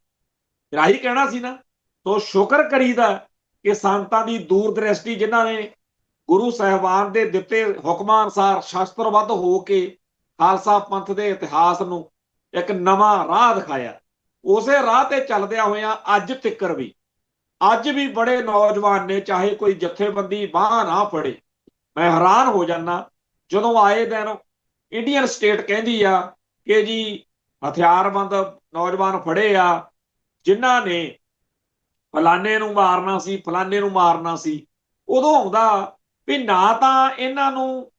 ਰਾਹੀ ਕਹਿਣਾ ਸੀ ਨਾ। ਸੋ ਸ਼ੁਕਰ ਕਰੀਦਾ ਕਿ ਸੰਤਾਂ ਦੀ ਦੂਰ ਦ੍ਰਿਸ਼ਟੀ, ਜਿਨ੍ਹਾਂ ਨੇ ਗੁਰੂ ਸਾਹਿਬਾਨ ਦੇ ਦਿੱਤੇ ਹੁਕਮਾਂ ਅਨੁਸਾਰ ਸ਼ਸਤਰਬੱਧ ਹੋ ਕੇ ਖਾਲਸਾ ਪੰਥ ਦੇ ਇਤਿਹਾਸ ਨੂੰ ਇੱਕ ਨਵਾਂ ਰਾਹ ਦਿਖਾਇਆ, ਉਸੇ ਰਾਹ ਤੇ ਚੱਲਦਿਆਂ ਹੋਇਆਂ ਅੱਜ ਵੀ ਬੜੇ ਨੌਜਵਾਨ ਨੇ, ਚਾਹੇ ਕੋਈ ਜਥੇਬੰਦੀ ਬਾਂਹ ਨਾ ਫੜੇ। ਮੈਂ ਹੈਰਾਨ ਹੋ ਜਾਂਦਾ ਜਦੋਂ ਆਏ ਦਿਨ ਇੰਡੀਅਨ ਸਟੇਟ ਕਹਿੰਦੀ ਆ ਕਿ ਜੀ ਹਥਿਆਰਬੰਦ ਨੌਜਵਾਨ ਫੜੇ ਆ ਜਿਨ੍ਹਾਂ ਨੇ ਫਲਾਨੇ ਨੂੰ ਮਾਰਨਾ ਸੀ, ਫਲਾਨੇ ਨੂੰ ਮਾਰਨਾ ਸੀ। ਉਦੋਂ ਆਉਂਦਾ ਵੀ ਨਾ ਤਾਂ ਇਹਨਾਂ ਨੂੰ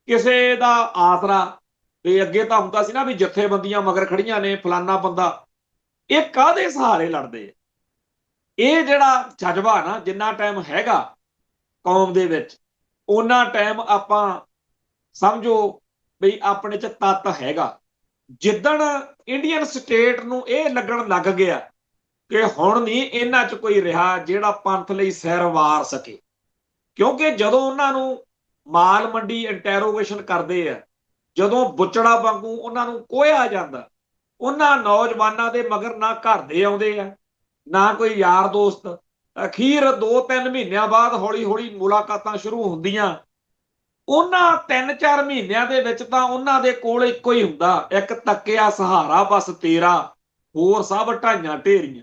ਕਿਸੇ ਦਾ ਆਸਰਾ, ਵੀ ਅੱਗੇ ਤਾਂ ਹੁੰਦਾ ਸੀ ਨਾ ਵੀ ਜਥੇਬੰਦੀਆਂ ਮਗਰ ਖੜੀਆਂ ਨੇ, ਫਲਾਨਾ ਬੰਦਾ, ਇਹ ਕਾਹਦੇ ਸਹਾਰੇ ਲੜਦੇ ਆ? ਇਹ ਜਿਹੜਾ ਜਜ਼ਬਾ ਨਾ ਜਿੰਨਾ ਟਾਈਮ ਹੈਗਾ ਕੌਮ ਦੇ ਵਿੱਚ, ਉਹਨਾਂ ਟਾਈਮ ਆਪਾਂ ਸਮਝੋ ਵੀ ਆਪਣੇ ਚ ਤੱਤ ਹੈਗਾ। ਜਿੱਦਣ ਇੰਡੀਅਨ ਸਟੇਟ ਨੂੰ ਇਹ ਲੱਗਣ ਲੱਗ ਗਿਆ ਕਿ ਹੁਣ ਨਹੀਂ ਇਹਨਾਂ ਚ ਕੋਈ ਰਿਹਾ ਜਿਹੜਾ ਪੰਥ ਲਈ ਸਿਰ ਵਾਰ ਸਕੇ, ਕਿਉਂਕਿ ਜਦੋਂ ਉਹਨਾਂ ਨੂੰ ਮਾਲ ਮੰਡੀ ਇੰਟੈਰੋਗੇਸ਼ਨ ਕਰਦੇ ਆ, ਜਦੋਂ ਬੁੱਚੜਾ ਵਾਂਗੂ ਉਹਨਾਂ ਨੂੰ ਕੋਹਿਆ ਜਾਂਦਾ, ਉਹਨਾਂ ਨੌਜਵਾਨਾਂ ਦੇ ਮਗਰ ਨਾ ਘਰ ਦੇ ਆਉਂਦੇ ਆ, ਨਾ ਕੋਈ ਯਾਰ ਦੋਸਤ। ਅਖੀਰ 2-3 ਮਹੀਨਿਆਂ ਬਾਅਦ ਹੌਲੀ ਹੌਲੀ ਮੁਲਾਕਾਤਾਂ ਸ਼ੁਰੂ ਹੁੰਦੀਆਂ। ਉਹਨਾਂ 3-4 ਮਹੀਨਿਆਂ ਦੇ ਵਿੱਚ ਤਾਂ ਉਹਨਾਂ ਦੇ ਕੋਲ ਇੱਕੋ ਹੀ ਹੁੰਦਾ, ਇੱਕ ਤੱਕਿਆ ਸਹਾਰਾ ਬਸ ਤੇਰਾ, ਹੋਰ ਸਭ ਢਾਈਆਂ ਢੇਰੀਆਂ।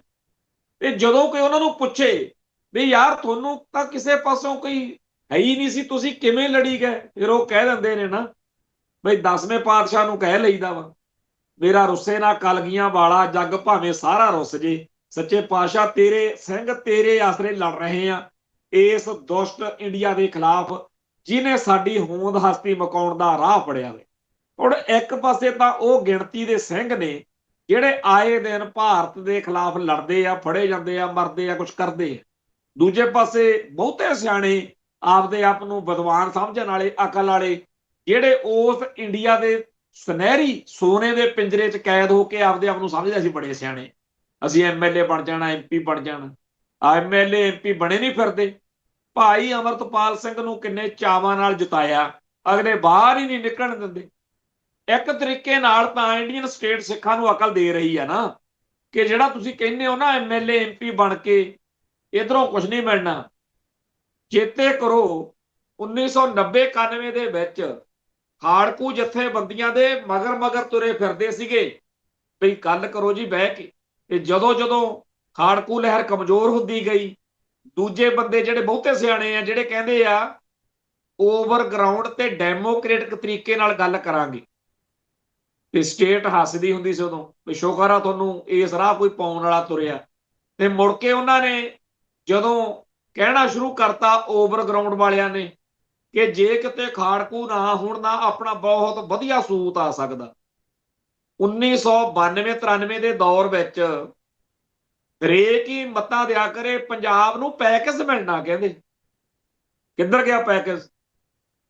ਤੇ ਜਦੋਂ ਕੋਈ ਉਹਨਾਂ ਨੂੰ ਪੁੱਛੇ ਵੀ ਯਾਰ ਤੁਹਾਨੂੰ ਤਾਂ ਕਿਸੇ ਪਾਸੋਂ ਕੋਈ ਹੈ ਹੀ ਨਹੀਂ ਸੀ, ਤੁਸੀਂ ਕਿਵੇਂ ਲੜੀ ਗਏ, ਫਿਰ ਉਹ ਕਹਿ ਦਿੰਦੇ ਨੇ ਨਾ ਬਈ 10ਵੇਂ ਪਾਤਸ਼ਾਹ ਨੂੰ ਕਹਿ ਲਈਦਾ ਵਾ, ਮੇਰਾ ਰੁੱਸੇ ਨਾ ਕਲਗੀਆਂ ਵਾਲਾ, ਜੱਗ ਭਾਵੇਂ ਸਾਰਾ ਰੁੱਸ ਜੇ, ਸੱਚੇ ਪਾਤਸ਼ਾਹ ਤੇਰੇ ਸਿੰਘ ਤੇਰੇ ਆਸਰੇ ਲੜ ਰਹੇ ਆ ਇਸ ਦੁਸ਼ਟ ਇੰਡੀਆ ਦੇ ਖਿਲਾਫ, ਜਿਹਨੇ ਸਾਡੀ ਹੋਂਦ ਹਸਤੀ ਮਕਾਉਣ ਦਾ ਰਾਹ ਫੜਿਆ ਵੇ। ਹੁਣ ਇੱਕ ਪਾਸੇ ਤਾਂ ਉਹ ਗਿਣਤੀ ਦੇ ਸਿੰਘ ਨੇ ਜਿਹੜੇ ਆਏ ਦਿਨ ਭਾਰਤ ਦੇ ਖਿਲਾਫ ਲੜਦੇ ਆ, ਫੜੇ ਜਾਂਦੇ ਆ, ਮਰਦੇ ਆ, ਕੁਛ ਕਰਦੇ ਆ। ਦੂਜੇ ਪਾਸੇ ਬਹੁਤੇ ਸਿਆਣੇ ਆਪਦੇ ਆਪ ਨੂੰ ਵਿਦਵਾਨ ਸਮਝਣ ਵਾਲੇ, ਅਕਲ ਵਾਲੇ, ਜਿਹੜੇ ਉਸ ਇੰਡੀਆ ਦੇ ਸੁਨਹਿਰੀ ਸੋਨੇ ਦੇ ਪਿੰਜਰੇ 'ਚ ਕੈਦ ਹੋ ਕੇ ਆਪਦੇ ਆਪ ਨੂੰ ਸਮਝਦੇ ਅਸੀਂ ਬੜੇ ਸਿਆਣੇ, ਅਸੀਂ ਐਮਐਲਏ ਬਣ ਜਾਣਾ, ਐਮਪੀ ਬਣ ਜਾਣਾ। ਐਮਐਲਏ ਐਮਪੀ ਬਣੇ ਨਹੀਂ ਫਿਰਦੇ। ਭਾਈ ਅਮਰਤਪਾਲ ਸਿੰਘ ਨੂੰ ਕਿੰਨੇ ਚਾਵਾਂ ਨਾਲ ਜਿਤਾਇਆ, ਅਗਲੇ ਬਾਹਰ ਹੀ ਨਹੀਂ ਨਿਕਲਣ ਦਿੰਦੇ। ਇੱਕ ਤਰੀਕੇ ਨਾਲ ਤਾਂ ਇੰਡੀਅਨ ਸਟੇਟ ਸਿੱਖਾਂ ਨੂੰ ਅਕਲ ਦੇ ਰਹੀ ਆ ਨਾ ਕਿ ਜਿਹੜਾ ਤੁਸੀਂ ਕਹਿੰਦੇ ਹੋ ਨਾ ਐਮਐਲਏ ਐਮਪੀ ਬਣ ਕੇ ਇਧਰੋਂ ਕੁਝ ਨਹੀਂ ਮਿਲਣਾ। ਚੇਤੇ ਕਰੋ 1990-91 ਦੇ ਵਿੱਚ ਖਾੜਕੂ ਜਥੇਬੰਦੀਆਂ ਦੇ ਮਗਰ ਤੁਰੇ ਫਿਰਦੇ ਸੀਗੇ ਵੀ ਗੱਲ ਕਰੋ ਜੀ ਬਹਿ ਕੇ। ਤੇ ਜਦੋਂ ਖਾੜਕੂ ਲਹਿਰ ਕਮਜ਼ੋਰ ਹੁੰਦੀ ਗਈ, ਦੂਜੇ ਬੰਦੇ ਜਿਹੜੇ ਬਹੁਤੇ ਸਿਆਣੇ ਆ ਜਿਹੜੇ ਕਹਿੰਦੇ ਆ ਓਵਰਗਰਾਊਂਡ ਤੇ ਡੈਮੋਕ੍ਰੇਟਿਕ ਤਰੀਕੇ ਨਾਲ ਗੱਲ ਕਰਾਂਗੇ, ਤੇ ਸਟੇਟ ਹੱਸਦੀ ਹੁੰਦੀ ਸੀ ਉਦੋਂ ਵੀ ਸ਼ੁਕਰ ਆ ਤੁਹਾਨੂੰ ਇਸ ਰਾਹ ਕੋਈ ਪਾਉਣ ਵਾਲਾ ਤੁਰਿਆ। ਤੇ ਮੁੜ ਕੇ ਉਹਨਾਂ ਨੇ ਜਦੋਂ ਕਹਿਣਾ ਸ਼ੁਰੂ ਕਰਤਾ ਓਵਰਗਰਾਊਂਡ ਵਾਲਿਆਂ ਨੇ ਕਿ ਜੇ ਕਿਤੇ ਖਾੜਕੂ ਨਾ ਹੋਣ ਨਾ ਆਪਣਾ ਬਹੁਤ ਵਧੀਆ ਸੂਤ ਆ ਸਕਦਾ। 1992-93 ਦੇ ਦੌਰ ਵਿੱਚ ਹਰੇਕ ਹੀ ਮੱਤਾ ਦਿਆ ਕਰੇ ਪੰਜਾਬ ਨੂੰ ਪੈਕੇਜ ਮਿਲਣਾ, ਕਹਿੰਦੇ ਕਿੱਧਰ ਗਿਆ ਪੈਕੇਜ,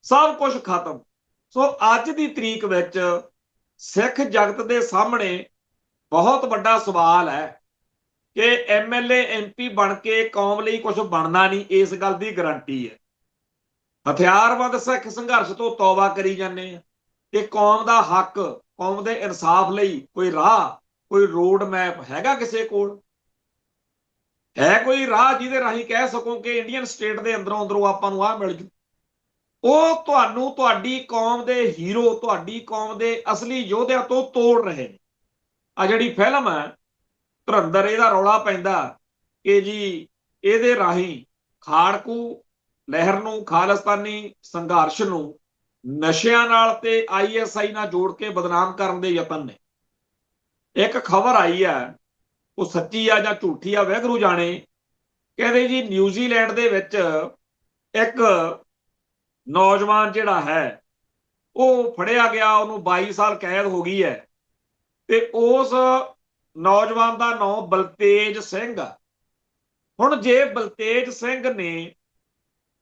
ਸਭ ਕੁਝ ਖਤਮ। ਸੋ ਅੱਜ ਦੀ ਤਰੀਕ ਵਿੱਚ ਸਿੱਖ ਜਗਤ ਦੇ ਸਾਹਮਣੇ ਬਹੁਤ ਵੱਡਾ ਸਵਾਲ ਹੈ ਕਿ ਐਮਐਲਏ ਐਮਪੀ ਬਣ ਕੇ ਕੌਮ ਲਈ ਕੁਝ ਬਣਨਾ ਨਹੀਂ, ਇਸ ਗੱਲ ਦੀ ਗਰੰਟੀ ਹੈ। ਹਥਿਆਰਬੰਦ ਸਿੱਖ ਸੰਘਰਸ਼ ਤੋਂ ਤੌਬਾ ਕਰੀ ਜਾਂਦੇ ਆ ਤੇ ਕੌਮ ਦਾ ਹੱਕ, ਕੌਮ ਦੇ ਇਨਸਾਫ ਲਈ ਕੋਈ ਰਾਹ, ਕੋਈ ਰੋਡ ਮੈਪ ਹੈਗਾ ਕਿਸੇ ਕੋਲ? ਹੈ ਕੋਈ ਰਾਹ ਜਿਹਦੇ ਰਾਹੀਂ ਕਹਿ ਸਕੋ ਕਿ ਇੰਡੀਅਨ ਸਟੇਟ ਦੇ ਅੰਦਰੋਂ ਆਪਾਂ ਨੂੰ ਆਹ ਮਿਲ ਜੂ? ਉਹ ਤੁਹਾਨੂੰ ਤੁਹਾਡੀ ਕੌਮ ਦੇ ਹੀਰੋ, ਤੁਹਾਡੀ ਕੌਮ ਦੇ ਅਸਲੀ ਯੋਧਿਆਂ ਤੋਂ ਤੋੜ ਰਹੇ ਨੇ। ਆ ਜਿਹੜੀ ਫਿਲਮ ਹੈ ਧੁਰੰਦਰ, ਇਹਦਾ ਰੌਲਾ ਪੈਂਦਾ ਕਿ ਜੀ ਇਹਦੇ ਰਾਹੀਂ ਖਾੜਕੂ ਲਹਿਰ ਨੂੰ, ਖਾਲਿਸਤਾਨੀ ਸੰਘਰਸ਼ ਨੂੰ ਨਸ਼ਿਆਂ ਨਾਲ ਤੇ ISI ਨਾਲ ਜੋੜ ਕੇ ਬਦਨਾਮ ਕਰਨ ਦੇ ਯਤਨ ਨੇ। ਇੱਕ ਖਬਰ ਆਈ ਹੈ, ਉਹ ਸੱਚੀ ਆ ਜਾਂ ਝੂਠੀ ਆ ਵਾਹਿਗੁਰੂ ਜਾਣੇ, ਕਹਿੰਦੇ ਜੀ ਨਿਊਜ਼ੀਲੈਂਡ ਦੇ ਵਿੱਚ ਇੱਕ ਨੌਜਵਾਨ ਜਿਹੜਾ ਹੈ ਉਹ ਫੜਿਆ ਗਿਆ, ਉਹਨੂੰ 22 ਸਾਲ ਕੈਦ ਹੋ ਗਈ ਹੈ। ਤੇ ਉਸ ਨੌਜਵਾਨ ਦਾ ਨਾਮ ਬਲਤੇਜ ਸਿੰਘ ਆ। ਹੁਣ ਜੇ ਬਲਤੇਜ ਸਿੰਘ ਨੇ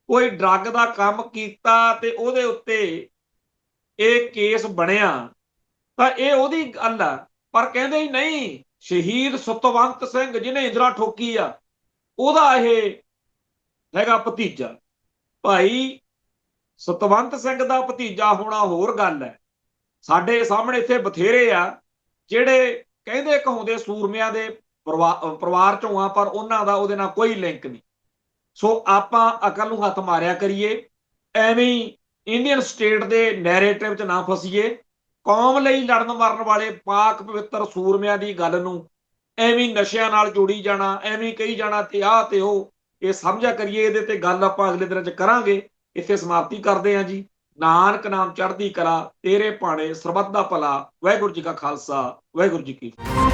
ਕੋਈ ਡਰੱਗ ਦਾ ਕੰਮ ਕੀਤਾ ਤੇ ਉਹਦੇ ਉੱਤੇ ਇਹ ਕੇਸ ਬਣਿਆ ਤਾਂ ਇਹ ਉਹਦੀ ਗੱਲ ਆ। ਪਰ ਕਹਿੰਦੇ ਹੀ ਨਹੀਂ, ਸ਼ਹੀਦ ਸਤਵੰਤ ਸਿੰਘ ਜਿਹਨੇ ਇੰਦਰਾ ਠੋਕੀ ਆ, ਉਹਦਾ ਇਹ ਹੈਗਾ ਭਤੀਜਾ। ਭਾਈ ਸਤਵੰਤ ਸਿੰਘ ਦਾ ਭਤੀਜਾ ਹੋਣਾ ਹੋਰ ਗੱਲ ਹੈ। ਸਾਡੇ ਸਾਹਮਣੇ ਇੱਥੇ ਬਥੇਰੇ ਆ ਜਿਹੜੇ ਕਹਿੰਦੇ ਕਹਾਉਂਦੇ ਸੂਰਮਿਆਂ ਦੇ ਪਰਿਵਾਰ ਚੋਂ ਆ, ਪਰ ਉਹਨਾਂ ਦਾ ਉਹਦੇ ਨਾਲ ਕੋਈ ਲਿੰਕ ਨਹੀਂ। ਸੋ ਆਪਾਂ ਅਕਲ ਨੂੰ ਹੱਥ ਮਾਰਿਆ ਕਰੀਏ, ਐਵੇਂ ਇੰਡੀਅਨ ਸਟੇਟ ਦੇ ਨੈਰੇਟਿਵ 'ਚ ਨਾ ਫਸੀਏ। ਕੌਮ ਲਈ ਲੜਨ ਮਰਨ ਵਾਲੇ ਪਾਕ ਪਵਿੱਤਰ ਸੂਰਮਿਆਂ ਦੀ ਗੱਲ ਨੂੰ ਐਵੇਂ ਨਸ਼ਿਆਂ ਨਾਲ ਜੋੜੀ ਜਾਣਾ, ਐਵੇਂ ਕਹੀ ਜਾਣਾ ਤੇ ਆਹ ਤੇ ਉਹ, ਇਹ ਸਮਝਿਆ ਕਰੀਏ। ਇਹਦੇ ਤੇ ਗੱਲ ਆਪਾਂ ਅਗਲੇ ਦਿਨਾਂ 'ਚ ਕਰਾਂਗੇ। ਇੱਥੇ ਸਮਾਪਤੀ ਕਰਦੇ ਹਾਂ ਜੀ। ਨਾਨਕ ਨਾਮ ਚੜ੍ਹਦੀ ਕਲਾ, ਤੇਰੇ ਭਾਣੇ ਸਰਬੱਤ ਦਾ ਭਲਾ। ਵਾਹਿਗੁਰੂ ਜੀ ਕਾ ਖਾਲਸਾ, ਵਾਹਿਗੁਰੂ ਜੀ ਕੀ ਫਤਿਹ।